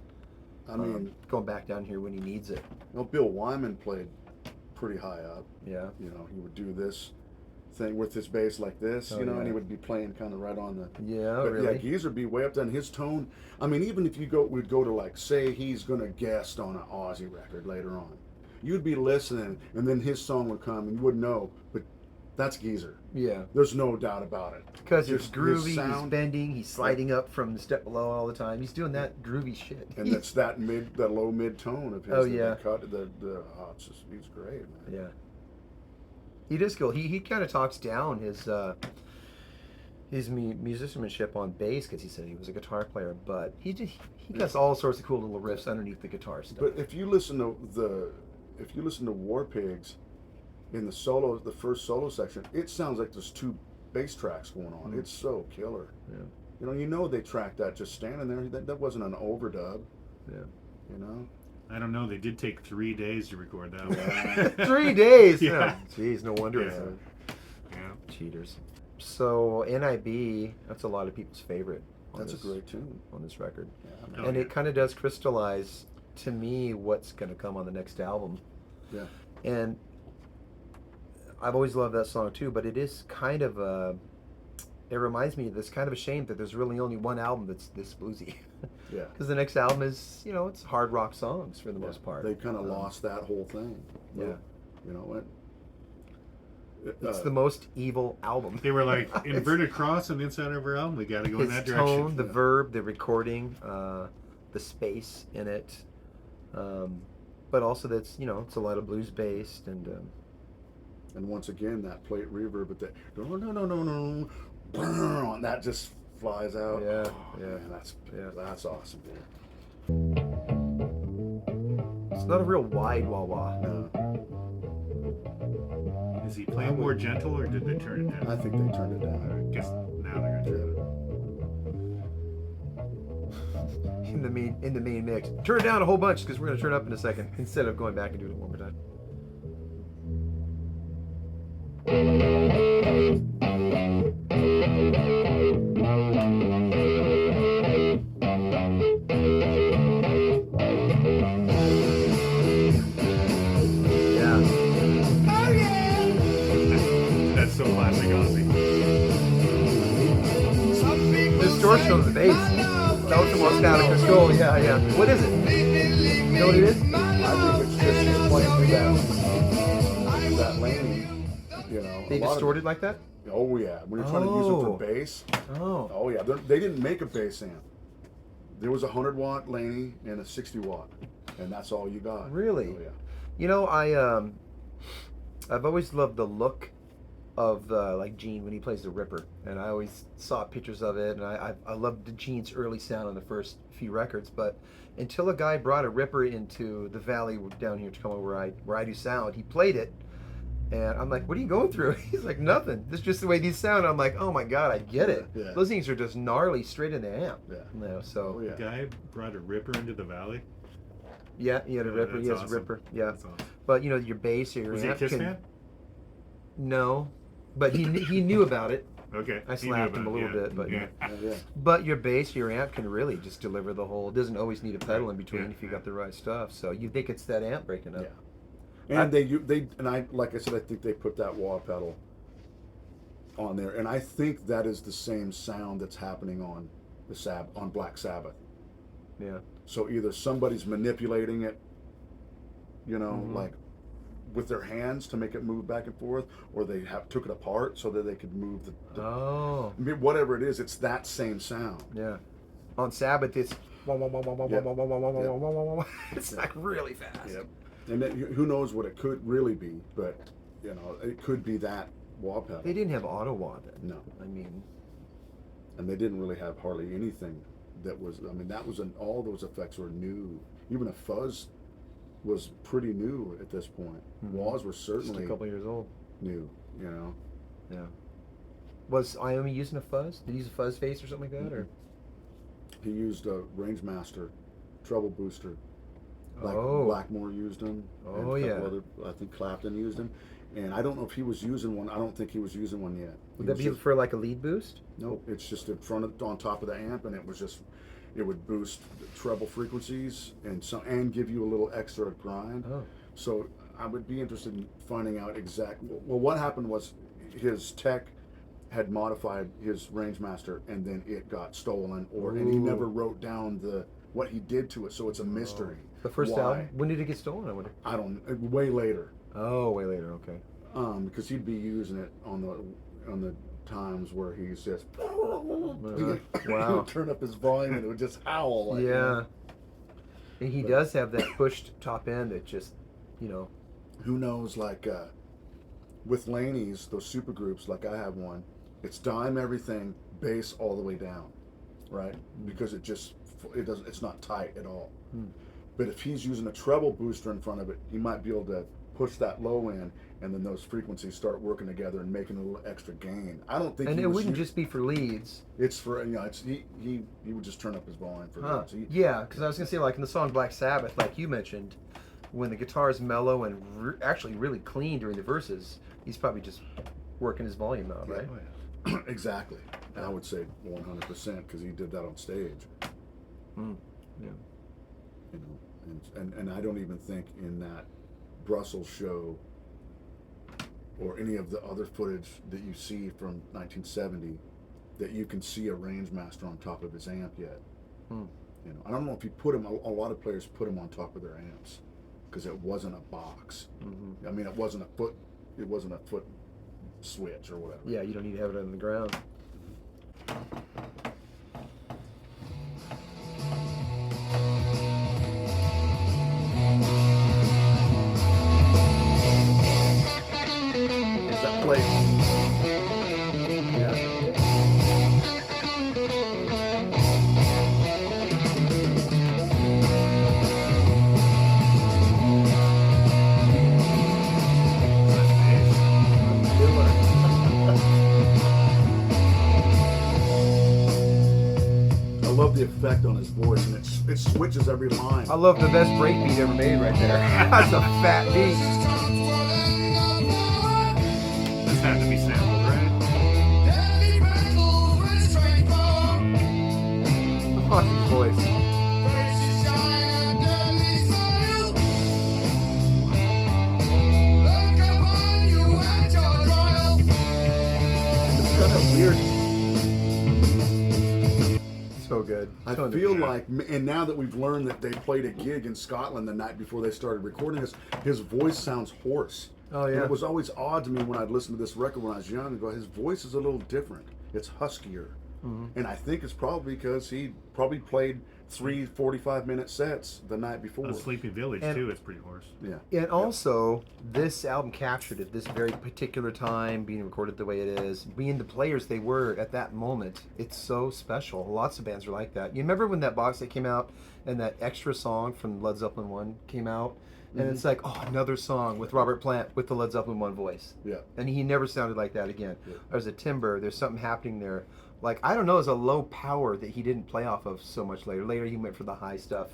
Speaker 2: I mean,
Speaker 3: going back down here when he needs it.
Speaker 2: Bill Wyman played pretty high up.
Speaker 3: Yeah.
Speaker 2: He would do this thing with his bass like this,
Speaker 3: Oh,
Speaker 2: and
Speaker 3: yeah.
Speaker 2: he would be playing kind of right on the.
Speaker 3: Yeah,
Speaker 2: But
Speaker 3: really.
Speaker 2: yeah, Geezer would be way up there, and his tone. I mean, even if we'd go to like, say he's gonna guest on an Aussie record later on, you'd be listening, and then his song would come, and you wouldn't know, but that's Geezer.
Speaker 3: Yeah.
Speaker 2: There's no doubt about it.
Speaker 3: Because it's
Speaker 2: Just his
Speaker 3: groovy, he's
Speaker 2: sound.
Speaker 3: bending, he's sliding up from the step below all the time. He's doing that groovy shit.
Speaker 2: And that's that low mid tone of his.
Speaker 3: Oh,
Speaker 2: that they
Speaker 3: yeah.
Speaker 2: cut he's great, man.
Speaker 3: Yeah. He does cool. He kind of talks down his musicianship on bass because he said he was a guitar player, but he does all sorts of cool little riffs underneath the guitar stuff.
Speaker 2: But if you listen to War Pigs, in the first solo section, it sounds like there's two bass tracks going on. It's so killer.
Speaker 3: Yeah.
Speaker 2: They tracked that just standing there. That wasn't an overdub.
Speaker 3: Yeah.
Speaker 1: I don't know. They did take 3 days to record that one.
Speaker 3: 3 days.
Speaker 1: Yeah.
Speaker 3: Oh, jeez, no wonder.
Speaker 1: Yeah.
Speaker 3: It's
Speaker 1: Yeah.
Speaker 3: cheaters. So NIB, that's a lot of people's favorite.
Speaker 2: That's a great tune.
Speaker 3: on this record,
Speaker 2: Yeah,
Speaker 1: Oh,
Speaker 3: and
Speaker 1: yeah.
Speaker 3: it kind of does crystallize to me what's going to come on the next album.
Speaker 2: yeah.
Speaker 3: And I've always loved that song too, but it is kind of it reminds me, it's kind of a shame that there's really only one album that's this bluesy.
Speaker 2: Yeah.
Speaker 3: Because the next album is, it's hard rock songs for the most part.
Speaker 2: They kind of lost that whole thing.
Speaker 3: Yeah. It's the most evil album.
Speaker 1: They were like inverted cross on the inside of our album. We got to go in
Speaker 3: His
Speaker 1: that direction.
Speaker 3: tone, the verb, the recording, the space in it, but also that's it's a lot of blues based and
Speaker 2: And once again, that plate reverb, but that that just flies out.
Speaker 3: Yeah,
Speaker 2: Oh,
Speaker 3: yeah.
Speaker 2: man, that's awesome.
Speaker 3: it's not a real wide wah wah.
Speaker 2: No,
Speaker 1: Is he playing more gentle, or did they turn it down?
Speaker 2: I think they turned it
Speaker 1: I
Speaker 2: down.
Speaker 1: guess now they're gonna turn it.
Speaker 3: In the main mix. Turn it down a whole bunch because we're gonna turn it up in a second instead of going back and doing it one more time. Yeah.
Speaker 1: That's so classic Ozzy.
Speaker 3: Distortion on the bass. That was the most out of control. Yeah, yeah. What is it? You know what it is?
Speaker 2: I think it's just him playing with that lane.
Speaker 3: They
Speaker 2: a lot of
Speaker 3: distorted like that?
Speaker 2: Oh yeah, when you're trying to use them for
Speaker 3: Oh.
Speaker 2: bass.
Speaker 3: Oh.
Speaker 2: Oh yeah, they didn't make a bass amp. There was a 100-watt Laney and a 60-watt, and that's all you got.
Speaker 3: Really?
Speaker 2: Oh yeah.
Speaker 3: You know, I've always loved the look of like Gene when he plays the Ripper, and I always saw pictures of it, and I loved Gene's early sound on the first few records. But until a guy brought a Ripper into the valley down here to come over where I do sound, he played it, and I'm like, "What are you going through?" He's like, "Nothing. This is just the way these sound." I'm like, "Oh my god, I get it.
Speaker 2: Yeah.
Speaker 3: Those things are just gnarly straight in the amp."
Speaker 2: Yeah.
Speaker 3: You know, so
Speaker 2: Oh yeah.
Speaker 1: The guy brought a Ripper into the valley.
Speaker 3: yeah, he had a
Speaker 1: Yeah,
Speaker 3: Ripper.
Speaker 1: that's
Speaker 3: He has
Speaker 1: awesome.
Speaker 3: a Ripper. Yeah,
Speaker 1: That's awesome.
Speaker 3: but you know your bass or your
Speaker 1: Was he a
Speaker 3: amp
Speaker 1: Kiss
Speaker 3: can.
Speaker 1: fan?
Speaker 3: No, but he knew about it.
Speaker 1: Okay.
Speaker 3: I
Speaker 1: he knew
Speaker 3: slapped him
Speaker 1: about
Speaker 3: a
Speaker 1: it,
Speaker 3: little
Speaker 1: yeah.
Speaker 3: bit, but
Speaker 1: yeah.
Speaker 2: Yeah.
Speaker 3: But your bass, your amp can really just deliver the whole. It doesn't always need a pedal in between
Speaker 1: Yeah.
Speaker 3: if you got the right stuff. So you think it's that amp breaking up?
Speaker 2: Yeah. And I like I said, I think they put that wah pedal on there, and I think that is the same sound that's happening on on Black Sabbath.
Speaker 3: Yeah.
Speaker 2: So either somebody's manipulating it, you know,
Speaker 3: Mhm.
Speaker 2: like with their hands to make it move back and forth, or they took it apart so that they could move the
Speaker 3: Oh.
Speaker 2: I mean, whatever it is, it's that same sound.
Speaker 3: Yeah. On Sabbath, it's wah, wah, wah, wah, wah,
Speaker 2: Yep.
Speaker 3: wah, wah, wah, wah, wah,
Speaker 2: Yep.
Speaker 3: wah, wah, wah, wah. It's
Speaker 2: Yep.
Speaker 3: like really fast.
Speaker 2: Yep. And then, who knows what it could really be, but you know, it could be that wah pedal.
Speaker 3: They didn't have auto wah then.
Speaker 2: No.
Speaker 3: I mean,
Speaker 2: And they didn't really have hardly anything that was. I mean, that was all those effects were new. Even a fuzz was pretty new at this point.
Speaker 3: Mhm.
Speaker 2: Wahs were
Speaker 3: just
Speaker 2: certainly
Speaker 3: a couple years old.
Speaker 2: new. You know,
Speaker 3: Yeah. Was Iommi using a fuzz? Did he use a fuzz face or something like that, or?
Speaker 2: he used a Rangemaster treble booster. Like
Speaker 3: Oh.
Speaker 2: Blackmore used them. and
Speaker 3: Oh,
Speaker 2: a couple
Speaker 3: yeah.
Speaker 2: Other, I think Clapton used them, and I don't know if he was using one. I don't think he was using one yet.
Speaker 3: Would
Speaker 2: He
Speaker 3: that
Speaker 2: was
Speaker 3: be
Speaker 2: just-
Speaker 3: for like a lead boost?
Speaker 2: No, it's just in front of, on top of the amp, and it would boost the treble frequencies and give you a little extra grind.
Speaker 3: Oh.
Speaker 2: So I would be interested in finding out well, what happened was his tech had modified his Rangemaster, and then it got stolen, and he
Speaker 3: Ooh.
Speaker 2: never wrote down what he did to it. So it's a mystery.
Speaker 3: The first
Speaker 2: why.
Speaker 3: album? When did it get stolen? I wonder.
Speaker 2: I don't. Way later,
Speaker 3: Oh, way later. Okay.
Speaker 2: because he'd be using it on the times where he's just he
Speaker 3: Wow.
Speaker 2: would turn up his volume and it would just howl. Like,
Speaker 3: Yeah. And he
Speaker 2: But-
Speaker 3: does have that pushed top end that just, you know.
Speaker 2: Who knows? Like with Laney's, those super groups, like I have one. It's dime everything, bass all the way down, right? Because it's not tight at all.
Speaker 3: Hmm.
Speaker 2: But if he's using a treble booster in front of it, he might be able to push that low in, and then those frequencies start working together and making a little extra gain. I don't think.
Speaker 3: And
Speaker 2: he
Speaker 3: it
Speaker 2: was
Speaker 3: wouldn't
Speaker 2: u-
Speaker 3: just be for leads.
Speaker 2: It's for he would just turn up his volume for
Speaker 3: Huh.
Speaker 2: that. So
Speaker 3: Yeah, because I was going to say, like in the song Black Sabbath, like you mentioned, when the guitar is mellow and actually really clean during the verses, he's probably just working his volume out, right?
Speaker 2: exactly. I would say 100% because he did that on stage.
Speaker 3: Mm. Yeah.
Speaker 2: You know, and I don't even think in that Brussels show or any of the other footage that you see from 1970 that you can see a Rangemaster on top of his amp yet.
Speaker 3: Hmm.
Speaker 2: You know, I don't know if he put him. A lot of players put him on top of their amps because it wasn't a box.
Speaker 3: Mm-hmm.
Speaker 2: I mean, it wasn't a foot. It wasn't a foot switch or whatever.
Speaker 3: Yeah, you don't need to have it on the ground.
Speaker 2: Is that play?
Speaker 3: Yeah.
Speaker 2: I love the effect on his voice, and it switches every line.
Speaker 3: I love the best breakbeat ever made right there. That's a fat beat.
Speaker 1: This had to be sampled, right?
Speaker 3: Hawking's voice.
Speaker 2: It's kind of weird.
Speaker 3: So good.
Speaker 2: I
Speaker 3: So
Speaker 2: feel
Speaker 3: good.
Speaker 2: like, and now that we've learned that they played a gig in Scotland the night before they started recording this, his voice sounds hoarse.
Speaker 3: Oh
Speaker 2: And
Speaker 3: yeah.
Speaker 2: it was always odd to me when I'd listen to this record when I was young and go, his voice is a little different. It's huskier. And I think it's probably because he probably played 3 45-minute sets the night before.
Speaker 1: Sleepy Village
Speaker 3: And-
Speaker 1: too. It's pretty hoarse.
Speaker 2: Yeah.
Speaker 3: And also, this album captured at this very particular time, being recorded the way it is, being the players they were at that moment. It's so special. Lots of bands are like that. You remember when that box set came out and that extra song from Led Zeppelin 1 came out? And it's like, oh, another song with Robert Plant with the Led Zeppelin 1 voice.
Speaker 2: Yeah.
Speaker 3: And he never sounded like that again.
Speaker 2: Yeah.
Speaker 3: There's a timbre, there's something happening there. Like, I don't know, it's a low power that he didn't play off of so much later. Later he went for the high stuff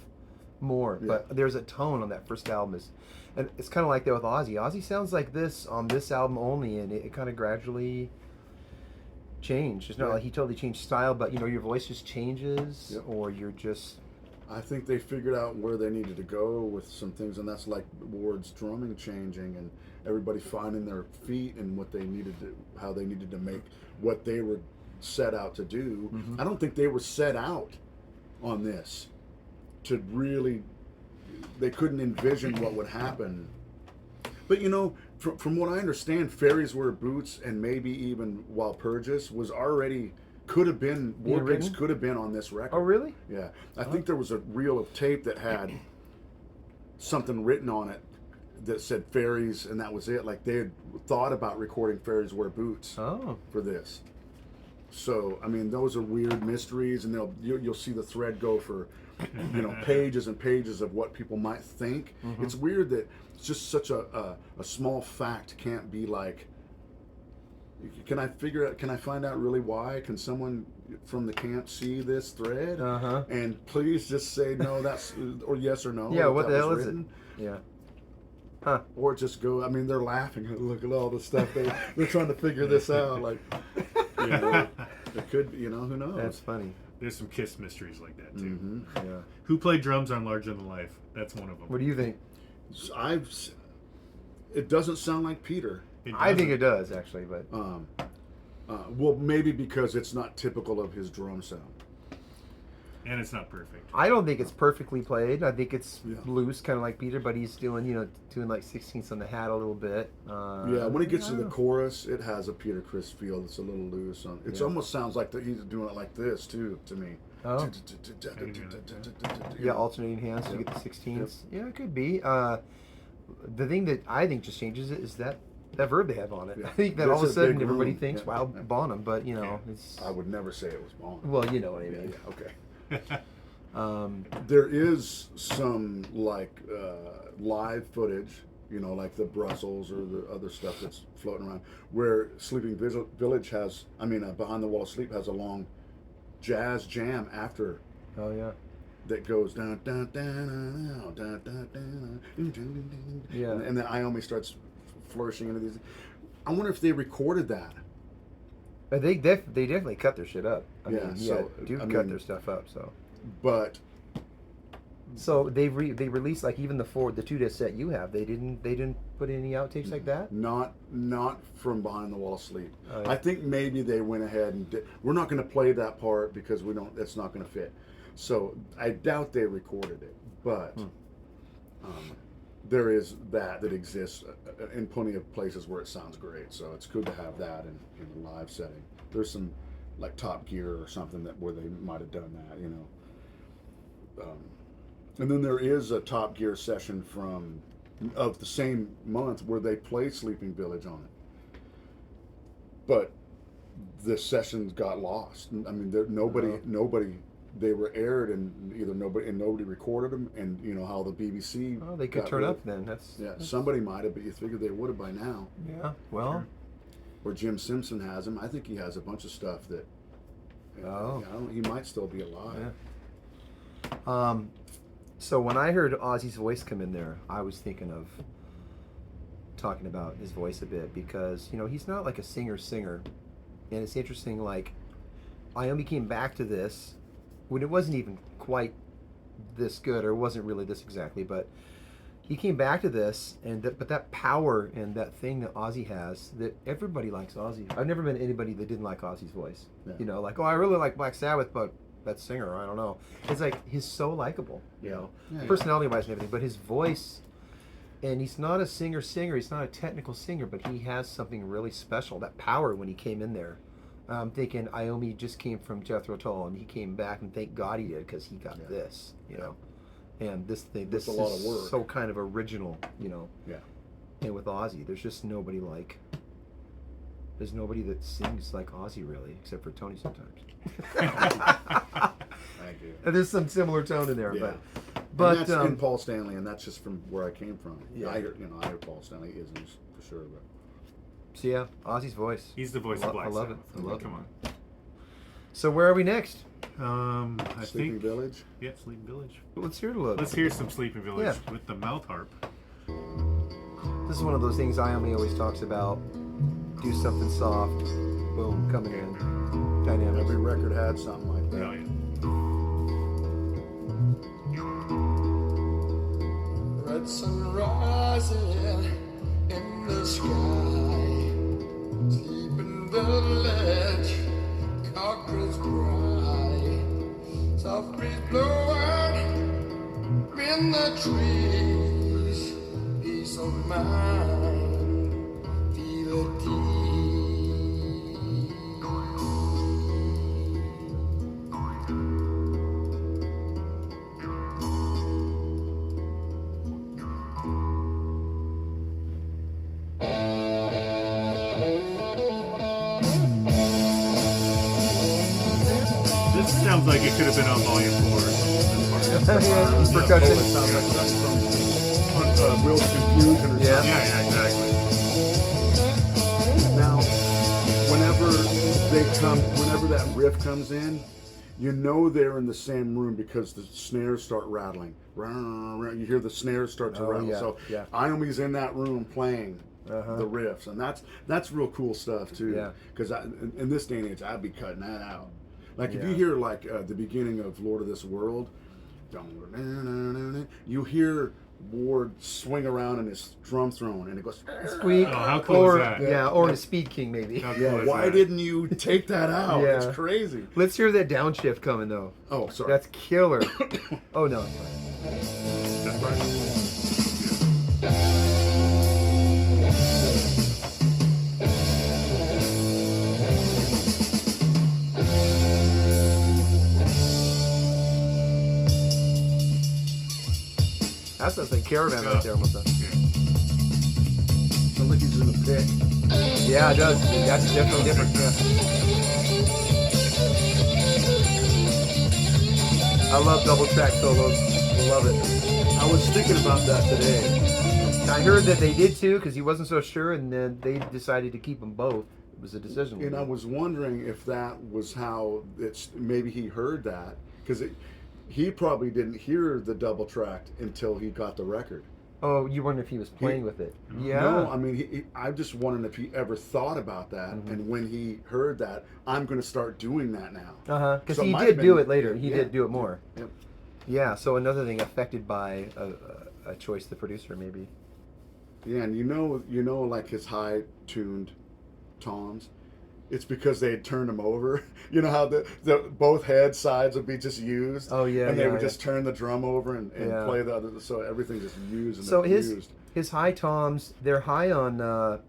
Speaker 3: more.
Speaker 2: Yeah.
Speaker 3: But there's a tone on that first album. And it's kind of like that with Ozzy. Ozzy sounds like this on this album only, and it kind of gradually changed. It's not
Speaker 2: Yeah.
Speaker 3: like he totally changed style, but, you know, your voice just changes,
Speaker 2: Yep.
Speaker 3: or you're just...
Speaker 2: I think they figured out where they needed to go with some things, and that's like Ward's drumming changing and everybody finding their feet and what they needed to, how they needed to make what they were set out to do. I don't think they were set out on this to really, they couldn't envision what would happen. But you know, from what I understand, Fairies Wear Boots and maybe even Walpurgis was already, could have been,
Speaker 3: Being
Speaker 2: War Pigs
Speaker 3: written?
Speaker 2: could have been on this record.
Speaker 3: Oh, really?
Speaker 2: Yeah, I think there was a reel of tape that had something written on it that said Fairies, and that was it. Like they had thought about recording Fairies Wear Boots
Speaker 3: Oh.
Speaker 2: for this. So I mean, those are weird mysteries, and you'll see the thread go for, you know, pages and pages of what people might think. It's weird that it's just such a small fact can't be like. Can I figure out? Can I find out really why? Can someone from the camp see this thread?
Speaker 3: Uh-huh.
Speaker 2: And please just say no. That's or yes or no.
Speaker 3: Yeah,
Speaker 2: if
Speaker 3: what
Speaker 2: that
Speaker 3: the
Speaker 2: was
Speaker 3: hell is it?
Speaker 2: written.
Speaker 3: Yeah. Huh.
Speaker 2: Or just go. I mean, they're laughing. Look at all the stuff they're trying to figure this out. Like, you know, it could be. You know, who knows?
Speaker 3: That's funny.
Speaker 1: There's some Kiss mysteries like that too.
Speaker 2: Mm-hmm.
Speaker 3: Yeah.
Speaker 1: Who played drums on Larger Than Life? That's one of them.
Speaker 3: What do you think?
Speaker 2: It doesn't sound like Peter.
Speaker 3: I think it does, actually, but...
Speaker 2: Well, maybe because it's not typical of his drum sound.
Speaker 1: And it's not perfect.
Speaker 3: I don't think it's perfectly played. I think it's
Speaker 2: Yeah.
Speaker 3: loose, kind of like Peter, but he's doing, you know, doing like 16ths on the hat a little bit.
Speaker 2: Yeah, when it gets to
Speaker 3: I
Speaker 2: the
Speaker 3: don't know.
Speaker 2: chorus, it has a Peter Criss feel that's a little loose. It
Speaker 3: Yeah.
Speaker 2: almost sounds like he's doing it like this too, to me.
Speaker 3: Oh. Yeah, alternating hands to
Speaker 2: Yep.
Speaker 3: get the 16ths. Yeah, it could be. The thing that I think just changes it is that verb they have on it.
Speaker 2: Yeah.
Speaker 3: I think that
Speaker 2: There's
Speaker 3: all of a
Speaker 2: a
Speaker 3: sudden
Speaker 2: big
Speaker 3: everybody
Speaker 2: room.
Speaker 3: thinks,
Speaker 2: Yeah.
Speaker 3: wow,
Speaker 2: Yeah.
Speaker 3: Bonham, but, you know,
Speaker 1: Yeah.
Speaker 3: it's...
Speaker 2: I would never say it was Bond.
Speaker 3: Well, you know what I
Speaker 2: Yeah,
Speaker 3: mean.
Speaker 2: yeah, okay.
Speaker 3: Um,
Speaker 2: There is some like live footage, you know, like the Brussels or the other stuff that's floating around, where Sleeping Village has, Behind the Wall of Sleep has a long jazz jam after
Speaker 3: oh, yeah.
Speaker 2: that goes dun dun dun dun dun dun dun.
Speaker 3: Yeah.
Speaker 2: And then Iommi starts flourishing into these. I wonder if they recorded that.
Speaker 3: But they definitely cut their shit up. I
Speaker 2: Yeah,
Speaker 3: mean,
Speaker 2: so,
Speaker 3: Duke
Speaker 2: I
Speaker 3: cut
Speaker 2: mean-
Speaker 3: their stuff up, so...
Speaker 2: But
Speaker 3: So they released like even the 2-disc set you have. They didn't put any outtakes like that.
Speaker 2: not from Behind the Wall of Sleep.
Speaker 3: Oh, yeah.
Speaker 2: I think maybe they went ahead and we're not going to play that part because we don't. It's not going to fit. So I doubt they recorded it, but there is that exists in plenty of places where it sounds great. So it's good to have that in a live setting. There's some like Top Gear or something where they might have done that, you know. And then there is a Top Gear session of the same month where they play Sleeping Village on it. But the sessions got lost. I mean, nobody. They were aired and nobody recorded them. And you know how the BBC.
Speaker 3: Oh, they could
Speaker 2: got
Speaker 3: turn
Speaker 2: rid
Speaker 3: up
Speaker 2: of-
Speaker 3: then.
Speaker 2: Yeah, somebody might have, but you figure they would have by now.
Speaker 3: Yeah. Well.
Speaker 2: Or Jim Simpson has him. I think he has a bunch of stuff that.
Speaker 3: Oh.
Speaker 2: He might still be alive.
Speaker 3: Yeah. So when I heard Ozzy's voice come in there, I was thinking of talking about his voice a bit because, you know, he's not like a singer, and it's interesting. Like, I only came back to this when it wasn't even quite this good, or it wasn't really this exactly, but he came back to this, but that power and that thing that Ozzy has, that everybody likes Ozzy. I've never met anybody that didn't like Ozzy's voice.
Speaker 2: Yeah.
Speaker 3: You know, like, oh, I really like Black Sabbath, but that singer, I don't know. It's like he's so likable, you know,
Speaker 2: Yeah.
Speaker 3: personality-wise and everything. But his voice, And he's not a singer. He's not a technical singer, but he has something really special. That power when he came in there. I'm thinking Iommi just came from Jethro Tull, and he came back, and thank God he did, because he got this, you know. And this thing, this
Speaker 2: That's a lot
Speaker 3: is
Speaker 2: of work.
Speaker 3: so kind of original, you know.
Speaker 2: Yeah.
Speaker 3: And with Ozzy, there's just nobody like. There's nobody that sings like Ozzy, really, except for Tony sometimes.
Speaker 2: Thank you.
Speaker 3: And there's some similar tone in there,
Speaker 2: Yeah.
Speaker 3: but
Speaker 2: And that's in Paul Stanley, and that's just from where I came from.
Speaker 3: Yeah.
Speaker 2: I heard Paul Stanley isn't for sure, but
Speaker 3: so yeah, Ozzy's voice.
Speaker 1: He's the voice of Black
Speaker 3: I love
Speaker 1: Sabbath.
Speaker 3: it. I love
Speaker 1: Come
Speaker 3: it. So where are we next?
Speaker 1: on. I
Speaker 2: Sleeping
Speaker 1: think.
Speaker 2: Village.
Speaker 1: Yep, Sleeping Village.
Speaker 3: Let's hear it a little.
Speaker 1: Let's hear some Sleeping Village
Speaker 3: Yeah.
Speaker 1: with the mouth harp.
Speaker 3: This is one of those things Iommi always talks about. Do something soft, boom, coming in, dynamic.
Speaker 2: Every record had something like that.
Speaker 1: Oh, yeah.
Speaker 5: Red sun rising in the sky. Sleeping village, cockroach cry. Soft breeze blowing in the trees. Peace of mind, feel at ease.
Speaker 1: This sounds like it could have been on volume 4 or something.
Speaker 3: Yeah, percussion.
Speaker 2: It sounds like something from Will's Confusion or
Speaker 3: Yeah.
Speaker 2: something.
Speaker 1: Yeah, exactly.
Speaker 2: Now, whenever that riff comes in, you know they're in the same room because the snares start rattling. You hear the snares start to
Speaker 3: Oh,
Speaker 2: rattle.
Speaker 3: yeah,
Speaker 2: So
Speaker 3: yeah.
Speaker 2: Iommi's in that room playing
Speaker 3: Uh-huh.
Speaker 2: the riffs, and that's real cool stuff too.
Speaker 3: Yeah.
Speaker 2: Because in this day and age, I'd be cutting that out. Like if
Speaker 3: Yeah.
Speaker 2: you hear like the beginning of Lord of This World, you hear Ward swing around in his drum throne, and it goes.
Speaker 3: Squeak.
Speaker 1: Oh, how cool
Speaker 3: or,
Speaker 1: is that?
Speaker 3: Yeah, or a Speed King maybe.
Speaker 1: How cool
Speaker 2: Yeah,
Speaker 1: is
Speaker 2: why
Speaker 1: that?
Speaker 2: didn't you take that out?
Speaker 3: Yeah.
Speaker 2: It's crazy.
Speaker 3: Let's hear that downshift coming though.
Speaker 2: Oh, sorry.
Speaker 3: That's killer. Oh no. it's fine.
Speaker 1: That's right.
Speaker 3: That sounds like Caravan right there almost.
Speaker 2: Sounds like he's in a pit.
Speaker 3: Yeah, it does. That's definitely different. Yeah. I love double track solos. Love it.
Speaker 2: I was thinking about that today.
Speaker 3: I heard that they did too because he wasn't so sure, and then they decided to keep them both. It was a decision.
Speaker 2: And I was wondering if that was how maybe he heard that because he probably didn't hear the double track until he got the record.
Speaker 3: Oh, you wonder if he was playing with it? Yeah.
Speaker 2: No, I mean, I'm just wondering if he ever thought about that,
Speaker 3: Mm-hmm.
Speaker 2: and when he heard that, I'm going to start doing that now.
Speaker 3: Because
Speaker 2: So it
Speaker 3: he
Speaker 2: might
Speaker 3: did
Speaker 2: have
Speaker 3: do
Speaker 2: been-
Speaker 3: it later. He
Speaker 2: yeah.
Speaker 3: did do it more.
Speaker 2: Yep.
Speaker 3: Yeah. So another thing affected by a choice, the producer maybe.
Speaker 2: Yeah, and you know, like his high-tuned toms, it's because they had turned them over. You know how the both head sides would be just used.
Speaker 3: Oh, yeah,
Speaker 2: and they
Speaker 3: yeah,
Speaker 2: would
Speaker 3: yeah.
Speaker 2: just turn the drum over and
Speaker 3: Yeah.
Speaker 2: play the other, so everything's just used and
Speaker 3: So
Speaker 2: abused.
Speaker 3: his high toms, they're high on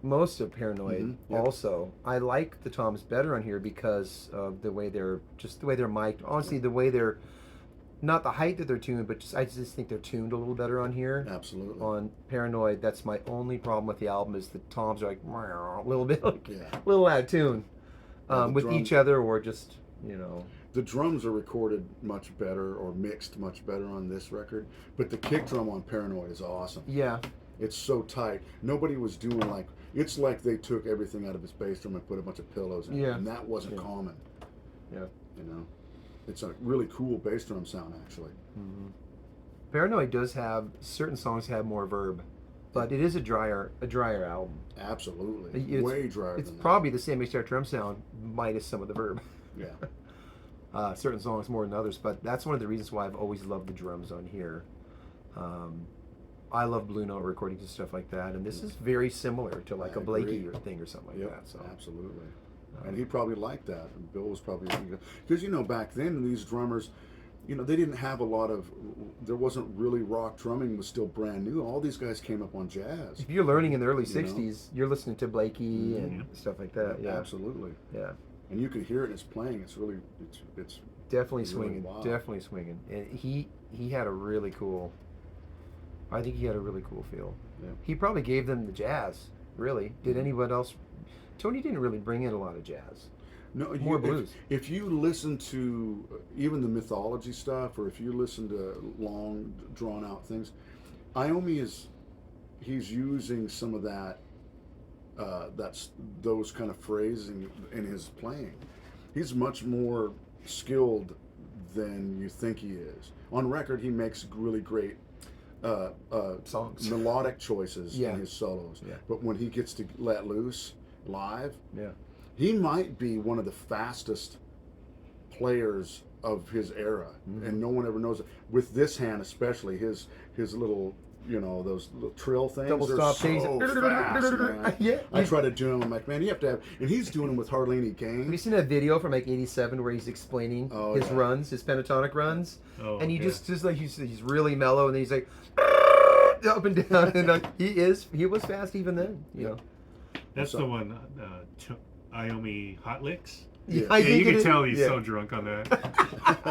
Speaker 3: most of Paranoid.
Speaker 2: Mhm, yep.
Speaker 3: Also, I like the toms better on here because of the way they're mic'd. Honestly, the way they're not the height that they're tuned, but I just think they're tuned a little better on here.
Speaker 2: Absolutely.
Speaker 3: On Paranoid, that's my only problem with the album is the toms are like a little bit like
Speaker 2: Yeah.
Speaker 3: a little out of tune
Speaker 2: Yeah, the
Speaker 3: with
Speaker 2: drums-
Speaker 3: each other or just
Speaker 2: The drums are recorded much better or mixed much better on this record, but the kick drum on Paranoid is awesome.
Speaker 3: yeah.
Speaker 2: It's so tight. Nobody was doing it's like they took everything out of his bass drum and put a bunch of pillows in it,
Speaker 3: Yeah.
Speaker 2: and that wasn't
Speaker 3: Yeah.
Speaker 2: common.
Speaker 3: Yeah.
Speaker 2: You know, it's a really cool bass drum sound actually.
Speaker 3: Paranoid does have certain songs have more verb, but it is a drier album.
Speaker 2: Absolutely,
Speaker 3: It's,
Speaker 2: way drier
Speaker 3: It's
Speaker 2: than
Speaker 3: probably the same exact drum sound minus some of the verb.
Speaker 2: that. Yeah.
Speaker 3: Certain songs more than others, but that's one of the reasons why I've always loved the drums on here. I love Blue Note recordings and stuff like that, and this is very similar to like
Speaker 2: I
Speaker 3: a Blakey
Speaker 2: agree.
Speaker 3: or thing or something like
Speaker 2: Yep,
Speaker 3: that. So
Speaker 2: absolutely. And he probably liked that. And Bill was probably because back then these drummers, you know, they didn't have a lot of. There wasn't really rock drumming was still brand new. All these guys came up on jazz.
Speaker 3: If you're learning in the early
Speaker 2: You know?
Speaker 3: '60s, you're listening to Blakey
Speaker 2: Mhm.
Speaker 3: and stuff like that. Yeah,
Speaker 2: Absolutely.
Speaker 3: yeah.
Speaker 2: And you can hear it in his playing. It's really, it's
Speaker 3: Definitely
Speaker 2: really
Speaker 3: swinging.
Speaker 2: wild.
Speaker 3: Definitely swinging. And he had a really cool. I think he had a really cool feel.
Speaker 2: Yeah.
Speaker 3: He probably gave them the jazz. Really, did
Speaker 2: Mhm.
Speaker 3: anyone else? Tony didn't really bring in a lot of jazz.
Speaker 2: No,
Speaker 3: More blues.
Speaker 2: If you listen to even the mythology stuff, or if you listen to long, drawn out things, Iommi he's using some of that. That's those kind of phrasing in his playing. He's much more skilled than you think he is. On record, he makes really great
Speaker 3: Songs.
Speaker 2: melodic choices
Speaker 3: Yeah.
Speaker 2: in his solos.
Speaker 3: Yeah.
Speaker 2: But when he gets to let loose live,
Speaker 3: Yeah.
Speaker 2: he might be one of the fastest players of his era,
Speaker 3: Mhm.
Speaker 2: and no one ever knows it. With this hand, especially his little, you know, those little trill things
Speaker 3: Double
Speaker 2: are
Speaker 3: stop
Speaker 2: so
Speaker 3: things.
Speaker 2: fast, man.
Speaker 3: Yeah.
Speaker 2: I try to do them. I'm like, man, you have to have, and he's doing them with hardly any
Speaker 3: Have you
Speaker 2: gain.
Speaker 3: seen that video from like '87 where he's explaining
Speaker 2: Oh,
Speaker 3: his
Speaker 2: yeah.
Speaker 3: runs, his pentatonic runs,
Speaker 1: Oh,
Speaker 3: and he
Speaker 1: yeah.
Speaker 3: just like he's really mellow, and then he's like up and down, and he was fast even then, you know.
Speaker 1: That's
Speaker 2: What's
Speaker 1: the
Speaker 2: up?
Speaker 1: one, Iommi Hot Licks.
Speaker 2: Yeah.
Speaker 3: I
Speaker 1: Yeah,
Speaker 3: think
Speaker 1: you
Speaker 3: it
Speaker 1: can
Speaker 3: is-
Speaker 1: tell he's
Speaker 3: yeah.
Speaker 1: so drunk on that.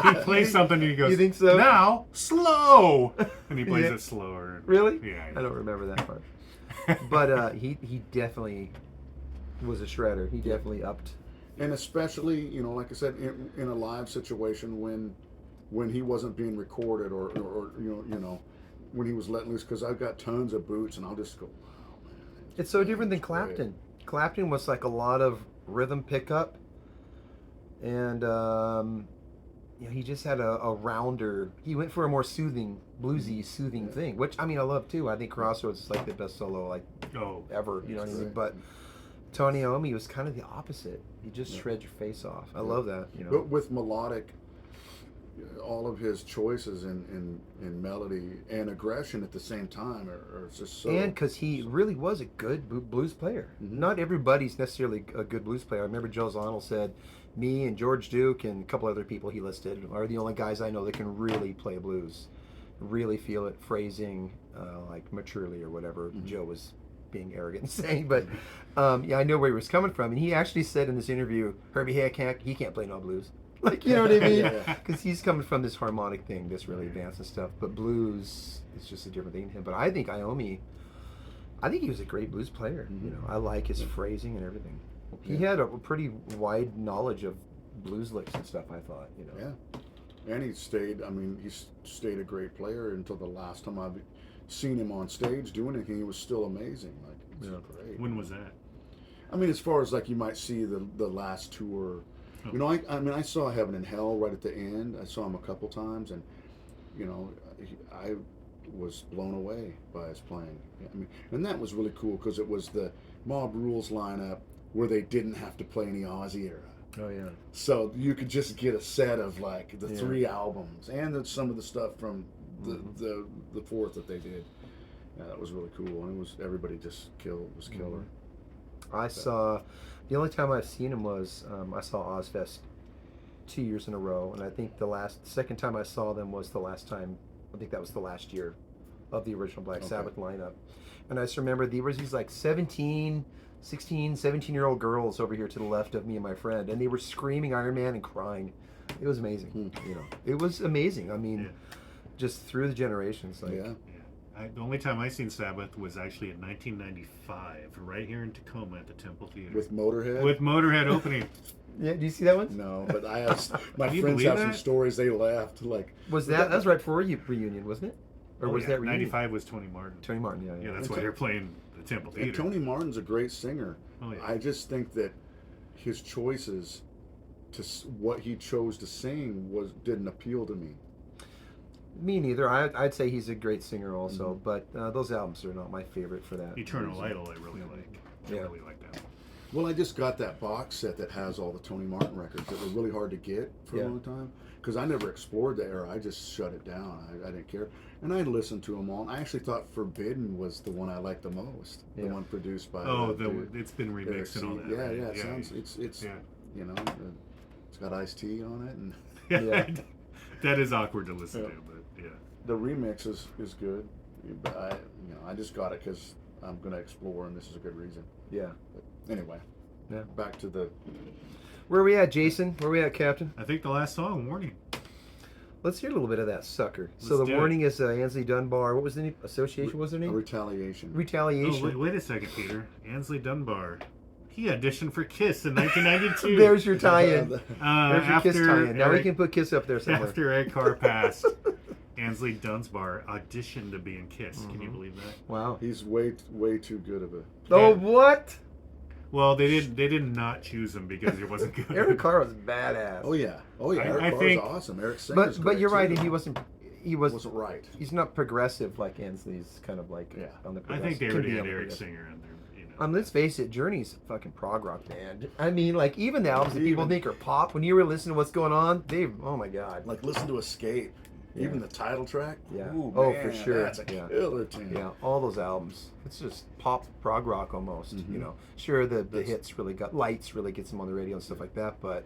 Speaker 1: He plays something and he goes,
Speaker 3: You think so?
Speaker 1: Now, slow! And he plays
Speaker 3: Yeah.
Speaker 1: it slower.
Speaker 3: Really?
Speaker 1: Yeah.
Speaker 3: I don't remember that part. But he definitely was a shredder. He definitely upped.
Speaker 2: And especially, you know, like I said, in a live situation when he wasn't being recorded, or you know, when he was letting loose. Because I've got tons of boots, and I'll just go, wow, man.
Speaker 3: It's so different than
Speaker 2: It's great.
Speaker 3: Clapton. Clapton was like a lot of rhythm pickup, and yeah, he just had a rounder. He went for a more soothing, bluesy, soothing
Speaker 2: Yeah.
Speaker 3: thing, which I mean I love too. I think Crossroads is like the best solo like
Speaker 1: Oh,
Speaker 3: ever. You know what I mean?
Speaker 2: Right.
Speaker 3: But Tony Iommi was kind of the opposite. He just
Speaker 2: Yeah.
Speaker 3: shreds your face off. I
Speaker 2: Yeah.
Speaker 3: love that. You know.
Speaker 2: But with melodic, all of his choices in melody and aggression at the same time are just so.
Speaker 3: And because he really was a good blues player.
Speaker 2: Mhm.
Speaker 3: Not everybody's necessarily a good blues player. I remember Joe Zonal said, me and George Duke and a couple other people he listed are the only guys I know that can really play blues, really feel it, phrasing, like maturely or whatever
Speaker 2: Mhm.
Speaker 3: Joe was being arrogant and saying. But yeah, I know where he was coming from. And he actually said in this interview, Herbie Hancock, he can't play no blues. Like, you know what I mean?
Speaker 2: Yeah.
Speaker 3: Because he's coming from this harmonic thing, this really advanced and stuff. But blues is just a different thing to him. But I think Iommi, I think he was a great blues player. You know, I like his phrasing and everything. He
Speaker 2: Yeah.
Speaker 3: had a pretty wide knowledge of blues licks and stuff, I thought, you know.
Speaker 2: Yeah, and he stayed. I mean, he stayed a great player until the last time I've seen him on stage doing anything. He was still amazing. Like, it's
Speaker 3: Yeah.
Speaker 2: great.
Speaker 1: when was that?
Speaker 2: I mean, as far as like you might see the last tour,
Speaker 1: Oh.
Speaker 2: you know, I mean, I saw Heaven and Hell right at the end. I saw him a couple times, and you know, I was blown away by his playing. I mean, and that was really cool because it was the Mob Rules lineup where they didn't have to play any Ozzy era.
Speaker 3: Oh, yeah.
Speaker 2: So you could just get a set of like the
Speaker 3: Yeah.
Speaker 2: 3 albums and then some of the stuff from the,
Speaker 3: Mhm.
Speaker 2: the fourth that they did. Yeah, that was really cool, and it was everybody just was killer.
Speaker 3: I saw, the only time I've seen him was, I saw Ozfest 2 years in a row. And I think the second time I saw them was the last time, I think that was the last year of the original Black
Speaker 2: Okay.
Speaker 3: Sabbath lineup. And I just remember there was these like 16, 17-year-old girls over here to the left of me and my friend, and they were screaming Iron Man and crying. It was amazing. You know, it was amazing. I mean,
Speaker 1: Yeah.
Speaker 3: just through the generations. Like,
Speaker 2: Yeah.
Speaker 1: The only time I seen Sabbath was actually in 1995, right here in Tacoma at the Temple Theater.
Speaker 2: With Motorhead.
Speaker 1: With Motorhead opening.
Speaker 3: Yeah, do you see that one?
Speaker 2: No, but I have my
Speaker 1: Can you
Speaker 2: friends
Speaker 1: believe
Speaker 2: have some
Speaker 1: that?
Speaker 2: stories. They laughed like.
Speaker 3: Was that was right before reunion, wasn't it? Or
Speaker 1: Oh,
Speaker 3: was
Speaker 1: yeah,
Speaker 3: that reunion?
Speaker 1: 95 was Tony Martin.
Speaker 3: Tony Martin, yeah.
Speaker 1: Yeah, that's
Speaker 2: It's
Speaker 1: why
Speaker 2: a-
Speaker 1: they're playing the Temple
Speaker 2: And
Speaker 1: Theater.
Speaker 2: Tony Martin's a great singer.
Speaker 1: Oh, yeah.
Speaker 2: I just think that his choices what he chose to sing didn't appeal to me.
Speaker 3: Me neither. I'd say he's a great singer also, but those albums are not my favorite for that.
Speaker 1: Eternal
Speaker 3: reason.
Speaker 1: Idol, I really like. I
Speaker 3: Yeah.
Speaker 1: really like that.
Speaker 2: Well, I just got that box set that has all the Tony Martin records that were really hard to get for
Speaker 3: Yeah.
Speaker 2: a long time because I never explored the era. I just shut it down. I didn't care, and I listened to them all. And I actually thought Forbidden was the one I liked the most, the
Speaker 3: Yeah.
Speaker 2: one produced by.
Speaker 1: Oh,
Speaker 2: that dude,
Speaker 1: it's been
Speaker 2: Eric
Speaker 1: remixed and all
Speaker 2: C.
Speaker 1: that.
Speaker 2: Yeah,
Speaker 1: right?
Speaker 2: yeah. It sounds it's
Speaker 1: Yeah.
Speaker 2: you know, it's got Ice-T on it, and
Speaker 3: Yeah.
Speaker 1: That is awkward to listen
Speaker 2: Yeah.
Speaker 1: to, but yeah.
Speaker 2: The remix is good. But I just got it because I'm gonna explore, and this is a good reason.
Speaker 3: Yeah.
Speaker 2: But anyway,
Speaker 3: Yeah.
Speaker 2: back to the.
Speaker 3: Where are we at, Jason? Where are we at, Captain?
Speaker 1: I think the last song, Warning.
Speaker 3: Let's hear a little bit of that sucker. So
Speaker 1: Let's
Speaker 3: the
Speaker 1: do it.
Speaker 3: Warning is Ansley Dunbar. What was the name? Association? What was their name?
Speaker 2: Retaliation.
Speaker 3: Retaliation.
Speaker 1: Oh, wait a second, Peter. Ansley Dunbar. He auditioned for Kiss in 1992.
Speaker 3: There's your tie-in.
Speaker 2: The-
Speaker 3: There's your Kiss tie-in. Now we
Speaker 1: Eric-
Speaker 3: can put Kiss up there somewhere.
Speaker 1: After Ed Carr passed, Ansley Dunbar auditioned to be in Kiss. Can you believe that?
Speaker 3: Wow.
Speaker 2: He's way too good of a.
Speaker 3: Oh, what?
Speaker 1: Well, they did not choose him because he wasn't good.
Speaker 3: Eric Carr was badass.
Speaker 2: Oh yeah. Eric
Speaker 1: I
Speaker 2: Carr's
Speaker 1: think-
Speaker 2: awesome. Eric Singer's
Speaker 3: But you're right,
Speaker 2: too.
Speaker 3: and he wasn't
Speaker 2: right.
Speaker 3: He's not progressive like Ansley's kind of like
Speaker 2: Yeah.
Speaker 3: on the
Speaker 1: I think
Speaker 3: progressive.
Speaker 1: they
Speaker 3: Could
Speaker 1: already
Speaker 3: be
Speaker 1: had
Speaker 3: on the
Speaker 1: Eric
Speaker 3: progressive.
Speaker 1: Singer in there. You know.
Speaker 3: Let's face it, Journey's a fucking prog rock band. I mean, like even the albums that people
Speaker 2: Even-
Speaker 3: think are pop, when you were listening to what's going on, oh my god.
Speaker 2: Like listen to Escape. Even the title track.
Speaker 3: Yeah.
Speaker 2: Ooh,
Speaker 3: Oh,
Speaker 2: man,
Speaker 3: for sure.
Speaker 2: That's a
Speaker 3: Yeah.
Speaker 2: killer tune.
Speaker 3: Yeah, all those albums. It's just pop prog rock almost.
Speaker 2: Mhm.
Speaker 3: You know, sure the
Speaker 2: That's-
Speaker 3: hits really got lights really gets them on the radio and stuff like that, but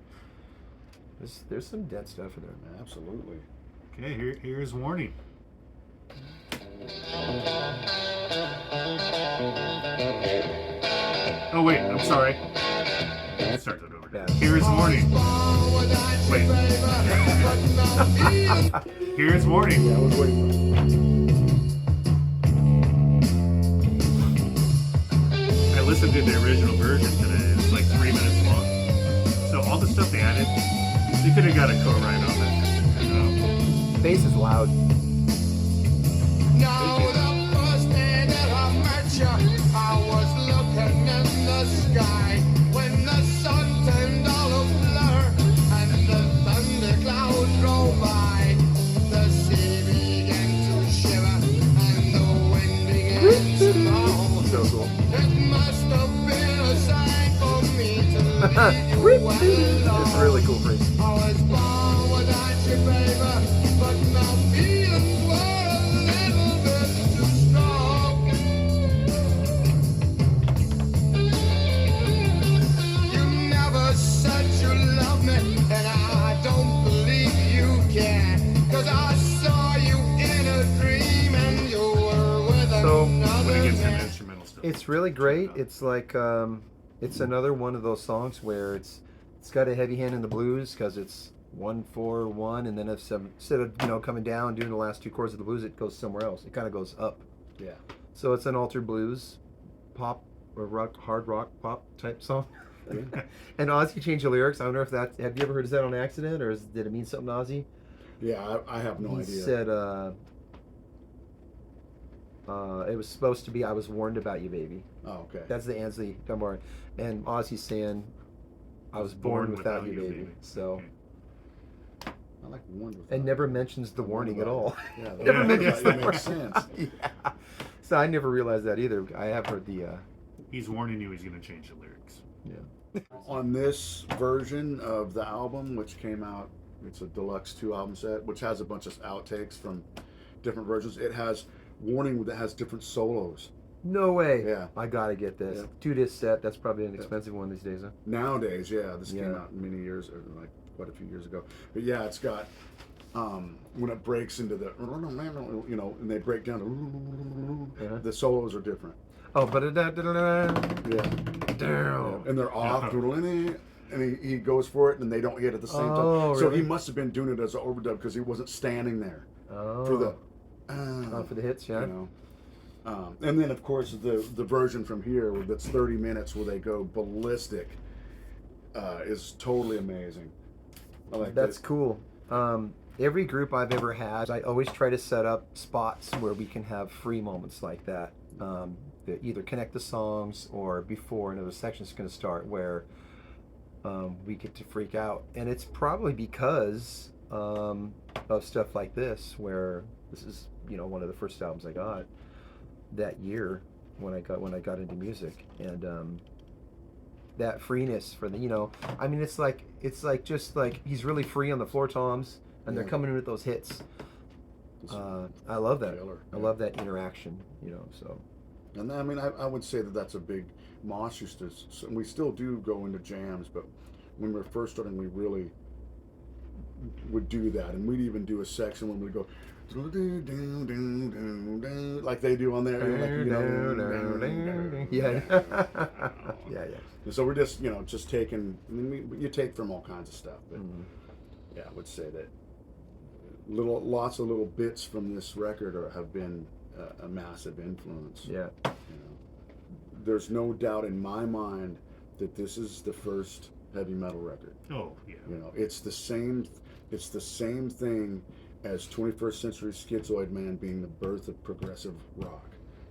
Speaker 3: there's some dead stuff in there.
Speaker 2: Absolutely.
Speaker 1: Okay, here's Warning. Oh wait, I'm sorry. Let's start that over.
Speaker 3: Yeah.
Speaker 1: Here's Warning. Wait. Here's Warning.
Speaker 2: Yeah, I was waiting for it.
Speaker 1: I listened to the original version today. It's like 3 minutes long. So all the stuff they added, they could have got a co-write on this.
Speaker 3: Bass is loud.
Speaker 5: Now the first day that I met you, I was looking in the sky when the sun turned all a blur and the thunder clouds rolled by. The sea began to shiver and the wind began to moan.
Speaker 3: So cool.
Speaker 5: It must have been a sign for me to leave you alone.
Speaker 3: It's really cool, Prince.
Speaker 5: I was born without you, baby, but my feelings were a little bit too strong. You never said you loved me, and I don't believe you can. 'Cause I saw you in a dream, and you were with
Speaker 3: So,
Speaker 5: another
Speaker 1: When it gets into
Speaker 5: man.
Speaker 1: instrumental stuff.
Speaker 3: It's really great. It's like it's another one of those songs where it's got a heavy hand in the blues because it's 1-4-1, and then instead of coming down doing the last two chords of the blues, it goes somewhere else. It kind of goes up.
Speaker 2: Yeah.
Speaker 3: So it's an altered blues, pop or rock, hard rock pop type song. And Ozzy changed the lyrics. I wonder if that. Have you ever heard of that on accident, or did it mean something to Ozzy?
Speaker 2: Yeah, I have no
Speaker 3: He
Speaker 2: idea.
Speaker 3: said it was supposed to be "I was warned about you, baby."
Speaker 2: Oh, okay.
Speaker 3: That's the Ansley Dunbar, and Ozzy's saying, "I was born without you, baby." So,
Speaker 2: I like one with
Speaker 3: and never mentions the warning at all.
Speaker 2: Yeah, that
Speaker 3: Never
Speaker 2: makes-
Speaker 3: mentions
Speaker 2: that
Speaker 3: the
Speaker 2: makes
Speaker 3: warning.
Speaker 2: sense.
Speaker 3: Yeah. So I never realized that either. I have heard the.
Speaker 1: He's warning you he's going to change the lyrics.
Speaker 3: Yeah.
Speaker 2: On this version of the album, which came out, it's a deluxe 2-album set, which has a bunch of outtakes from different versions. It has Warning that has different solos.
Speaker 3: No way.
Speaker 2: Yeah.
Speaker 3: I gotta get this.
Speaker 2: Yeah.
Speaker 3: 2-disc set. That's probably an expensive one these days, huh?
Speaker 2: Nowadays, yeah, this came
Speaker 3: Yeah.
Speaker 2: out many years, or like quite a few years ago. But yeah, it's got when it breaks into the, and they break down,
Speaker 3: Uh-huh.
Speaker 2: the solos are different.
Speaker 3: Oh, but
Speaker 2: Yeah.
Speaker 3: down.
Speaker 2: And they're off, and he goes for it, and they don't hit at the same
Speaker 3: Oh,
Speaker 2: time. So he
Speaker 3: really?
Speaker 2: must have been doing it as an overdub because he wasn't standing there
Speaker 3: Oh.
Speaker 2: for the.
Speaker 3: For the hits, yeah.
Speaker 2: And then of course the version from here that's 30 minutes where they go ballistic is totally amazing. I like
Speaker 3: That's
Speaker 2: that.
Speaker 3: cool. Every group I've ever had, I always try to set up spots where we can have free moments like that. That either connect the songs or before another section's going to start where we get to freak out. And it's probably because of stuff like this, where this is one of the first albums I got that year when I got into music, and that freeness for the I mean it's like just like he's really free on the floor toms, and they're
Speaker 2: Yeah.
Speaker 3: coming in with those hits. I love that.
Speaker 2: Killer,
Speaker 3: I
Speaker 2: yeah.
Speaker 3: love that interaction. So
Speaker 2: And I mean, I would say that that's a big. Moss used to, we still do go into jams, but when we were first starting, we really would do that, and we'd even do a section when we'd go like they do on there, like, you know,
Speaker 3: yeah. Yeah.
Speaker 2: And so we're just, just taking. I mean, you take from all kinds of stuff, but yeah, I would say that lots of little bits from this record have been a massive influence.
Speaker 3: Yeah.
Speaker 2: There's no doubt in my mind that this is the first heavy metal record.
Speaker 1: Oh yeah.
Speaker 2: It's the same thing as 21st Century Schizoid Man being the birth of progressive rock.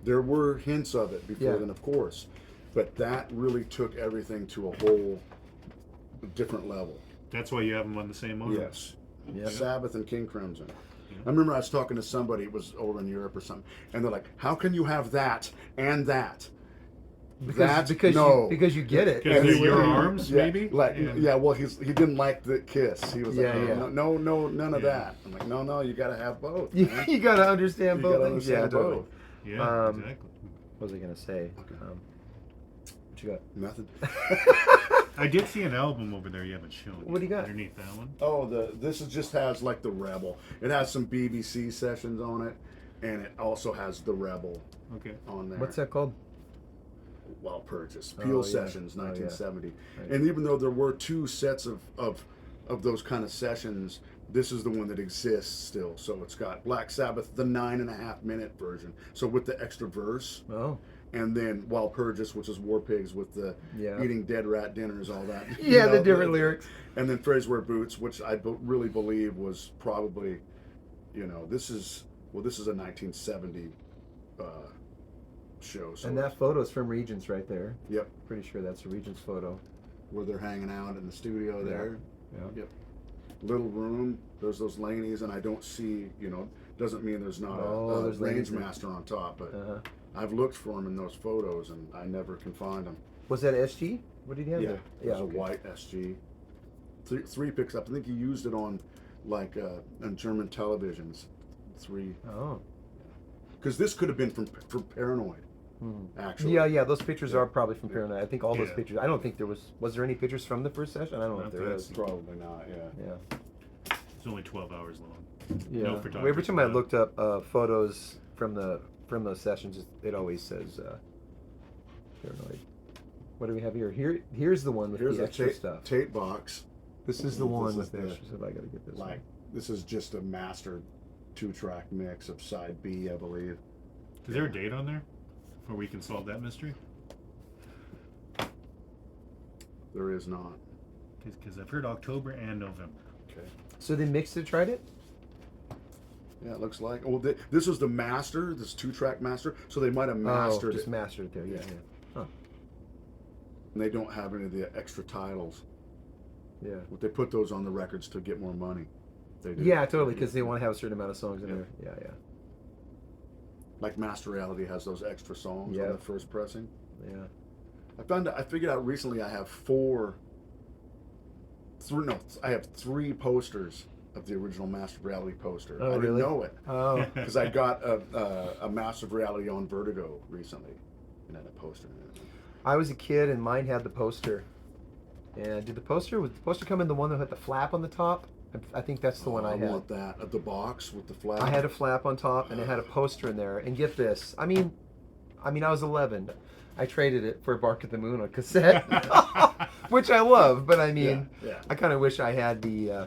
Speaker 2: There were hints of it before then, of course, but that really took everything to a whole different level.
Speaker 1: That's why you have them on the same arm.
Speaker 2: Yes.
Speaker 3: Yeah.
Speaker 2: Sabbath and King Crimson. I remember I was talking to somebody, it was over in Europe or something, and they're like, how can you have that and that?
Speaker 3: Because you get it.
Speaker 1: Because they're your arms, maybe?
Speaker 2: Well, he didn't like the Kiss. He was like,
Speaker 3: Yeah.
Speaker 2: no, none of that. I'm like, no, you got to have both. Man.
Speaker 3: You got to understand
Speaker 2: You
Speaker 3: both
Speaker 2: gotta
Speaker 3: things.
Speaker 2: understand
Speaker 3: Totally.
Speaker 2: both.
Speaker 1: Yeah, exactly.
Speaker 3: What was I going to say?
Speaker 2: Okay.
Speaker 3: What you got?
Speaker 2: Nothing.
Speaker 1: I did see an album over there you haven't shown.
Speaker 3: What do you got?
Speaker 1: Underneath that one?
Speaker 2: Oh, this just has like the Rebel. It has some BBC sessions on it, and it also has the Rebel
Speaker 1: Okay.
Speaker 2: on there.
Speaker 3: What's that called?
Speaker 2: Well, Purchase. Peel
Speaker 3: yeah.
Speaker 2: Sessions,
Speaker 3: Oh, yeah.
Speaker 2: 1970.
Speaker 3: Right.
Speaker 2: And even though there were two sets of those kind of sessions, this is the one that exists still. So it's got Black Sabbath, the 9.5-minute version. So with the extra verse.
Speaker 3: Oh.
Speaker 2: And then Wild Purchase, which is War Pigs with the
Speaker 3: Yeah.
Speaker 2: eating dead rat dinners, all that.
Speaker 3: Yeah, the different lyrics.
Speaker 2: And then Phrase Wear Boots, which I really believe was probably, this is a 1970 show. So
Speaker 3: And that photo's from Regents right there.
Speaker 2: Yep.
Speaker 3: Pretty sure that's a Regents photo.
Speaker 2: Where they're hanging out in the studio there.
Speaker 3: Yeah.
Speaker 2: Yep. Little room. There's those Laneys, and I don't see, doesn't mean there's not a
Speaker 3: there's
Speaker 2: range
Speaker 3: Laneys.
Speaker 2: master on top, but
Speaker 3: Uh-huh.
Speaker 2: I've looked for them in those photos, and I never can find them.
Speaker 3: Was that SG? What did he have
Speaker 2: Yeah,
Speaker 3: there?
Speaker 2: it was a white SG. Three picks up. I think he used it on on German televisions. Three.
Speaker 3: Oh.
Speaker 2: Because this could have been from Paranoid, actually.
Speaker 3: Yeah, those pictures are probably from Paranoid. I think all those
Speaker 1: Yeah.
Speaker 3: pictures. I don't think there was there any pictures from the first session? I don't know if
Speaker 1: Not
Speaker 3: there
Speaker 1: that
Speaker 3: is.
Speaker 2: Probably not. Yeah.
Speaker 3: Yeah.
Speaker 1: It's only 12 hours long.
Speaker 3: Yeah.
Speaker 1: No
Speaker 3: Well,
Speaker 1: photography
Speaker 3: every time I
Speaker 1: allowed.
Speaker 3: looked up photos from those sessions, it always says Paranoid. What do we have here? Here's the one with
Speaker 2: Here's
Speaker 3: the
Speaker 2: a
Speaker 3: extra stuff.
Speaker 2: tape box.
Speaker 3: This is the one
Speaker 2: This
Speaker 3: with
Speaker 2: is
Speaker 3: the
Speaker 2: the-
Speaker 3: extra stuff. I gotta get this
Speaker 2: Like, this is just a mastered 2-track mix of side B, I believe.
Speaker 1: Is there a date on there where we can solve that mystery?
Speaker 2: There is not.
Speaker 1: Because I've heard October and November.
Speaker 2: Okay.
Speaker 3: So they mixed it, tried it?
Speaker 2: Yeah, it looks like. Well, this was the master, this 2-track master, so they might have mastered
Speaker 3: just
Speaker 2: it.
Speaker 3: mastered it there. Yeah. Huh.
Speaker 2: And they don't have any of the extra titles.
Speaker 3: Yeah.
Speaker 2: They put those on the records to get more money. They do.
Speaker 3: Yeah, totally, because they want to have a certain amount of songs in
Speaker 2: Yeah.
Speaker 3: there. Yeah.
Speaker 2: Like Master Reality has those extra songs
Speaker 3: Yeah.
Speaker 2: on the first pressing.
Speaker 3: Yeah.
Speaker 2: I figured out recently I have I have 3 posters of the original Master Reality poster.
Speaker 3: Oh,
Speaker 2: I didn't
Speaker 3: really?
Speaker 2: know it
Speaker 3: Oh.
Speaker 2: because I got a Master Reality on Vertigo recently, and had a poster in it.
Speaker 3: I was a kid and mine had the poster. And did the poster come in the one that had the flap on the top? I think that's the one I had.
Speaker 2: want that. The box with the flag.
Speaker 3: I had a flap on top and it had a poster in there. And get this, I mean, I was 11. I traded it for Bark at the Moon on cassette, which I love. But I mean,
Speaker 2: Yeah.
Speaker 3: I kind of wish I had the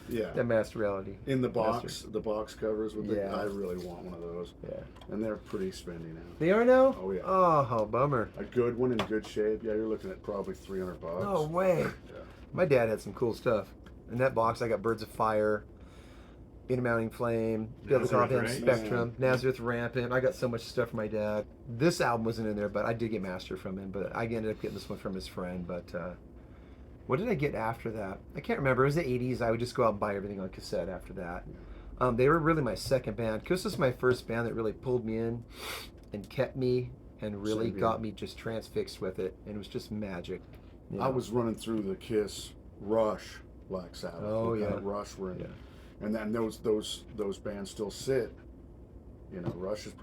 Speaker 2: Yeah.
Speaker 3: the Master Reality.
Speaker 2: In the box,
Speaker 3: Master.
Speaker 2: the box covers with
Speaker 3: Yeah.
Speaker 2: I really want one of those.
Speaker 3: Yeah.
Speaker 2: And they're pretty spendy now.
Speaker 3: They are now?
Speaker 2: Oh, yeah.
Speaker 3: Oh, how bummer.
Speaker 2: A good one in good shape. Yeah, you're looking at probably $300.
Speaker 3: No way.
Speaker 2: Yeah.
Speaker 3: My dad had some cool stuff. In that box, I got Birds of Fire, Intermounting Flame, Build the
Speaker 1: Nazareth,
Speaker 3: Compound
Speaker 1: right?
Speaker 3: Spectrum, Nazareth Rampant. I got so much stuff from my dad. This album wasn't in there, but I did get Master from him. But I ended up getting this one from his friend. But what did I get after that? I can't remember. It was the 80s. I would just go out and buy everything on cassette after that. They were really my second band. This was my first band that really pulled me in and kept me and really
Speaker 2: Same here.
Speaker 3: got me just transfixed with it. And it was just magic. You
Speaker 2: I
Speaker 3: know?
Speaker 2: was running through the Kiss Rush Black Sabbath.
Speaker 3: Oh,
Speaker 2: What kind
Speaker 3: yeah.
Speaker 2: of Rush were in.
Speaker 3: Yeah.
Speaker 2: And then those bands still sit. Rush is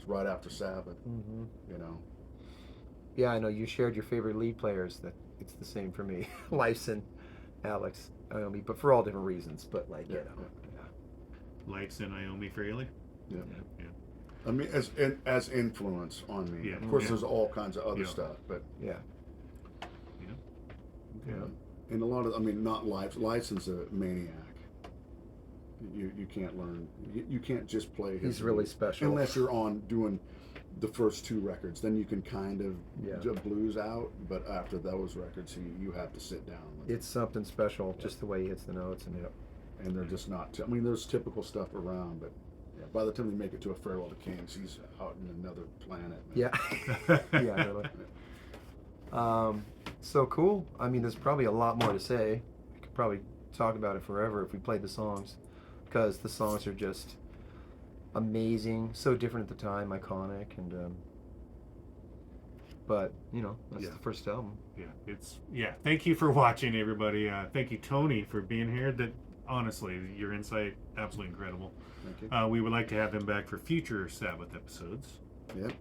Speaker 2: right after Sabbath.
Speaker 3: Mhm.
Speaker 2: Mm-hmm.
Speaker 3: Yeah, I know you shared your favorite lead players. That it's the same for me. Lifeson, Alex Iommi, but for all different reasons. But like,
Speaker 2: Yeah,
Speaker 3: you know,
Speaker 1: Lights in Iommi Fraley.
Speaker 2: Yeah.
Speaker 1: Yeah.
Speaker 2: I mean, as influence on me.
Speaker 1: Yeah.
Speaker 2: Of course,
Speaker 1: Yeah.
Speaker 2: there's all kinds of other
Speaker 1: Yeah.
Speaker 2: stuff, but
Speaker 3: yeah.
Speaker 1: Okay.
Speaker 2: and a lot of, I mean, not License a maniac. You can't learn. You can't just play.
Speaker 3: He's really special.
Speaker 2: unless you're on doing the first 2 records. Then you can kind of blues out. But after those records, you have to sit down.
Speaker 3: It's something special, just the way he hits the notes, and
Speaker 2: And they're just not. I mean, there's typical stuff around, but by the time they make it to a Farewell to Kings, he's out in another planet. Man.
Speaker 3: yeah, yeah, really. So cool. I mean, there's probably a lot more to say. We could probably talk about it forever if we played the songs, because the songs are just amazing, so different at the time, iconic, and but you know, that's the first album.
Speaker 1: Thank you for watching, everybody. Thank you, Tony, for being here. That honestly, your insight absolutely incredible.
Speaker 2: Thank you.
Speaker 1: We would like to have him back for future Sabbath episodes.
Speaker 2: Yep.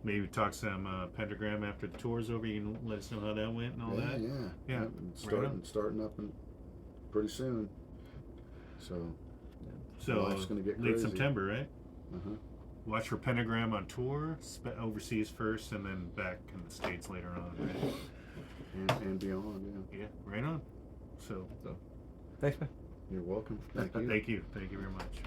Speaker 1: Maybe talk some Pentagram after the tour's over. You can let us know how that went and all that.
Speaker 2: Yeah.
Speaker 1: Yeah.
Speaker 2: Yep, and starting up in pretty soon. So
Speaker 1: So
Speaker 2: life's gonna get
Speaker 1: late
Speaker 2: crazy.
Speaker 1: September, right?
Speaker 2: Uh-huh.
Speaker 1: Watch for Pentagram on tour, overseas first, and then back in the States later on. Right?
Speaker 2: And beyond. Yeah.
Speaker 1: Yeah, right on. So
Speaker 3: Thanks, man.
Speaker 2: You're welcome. Thank you.
Speaker 1: thank you very much.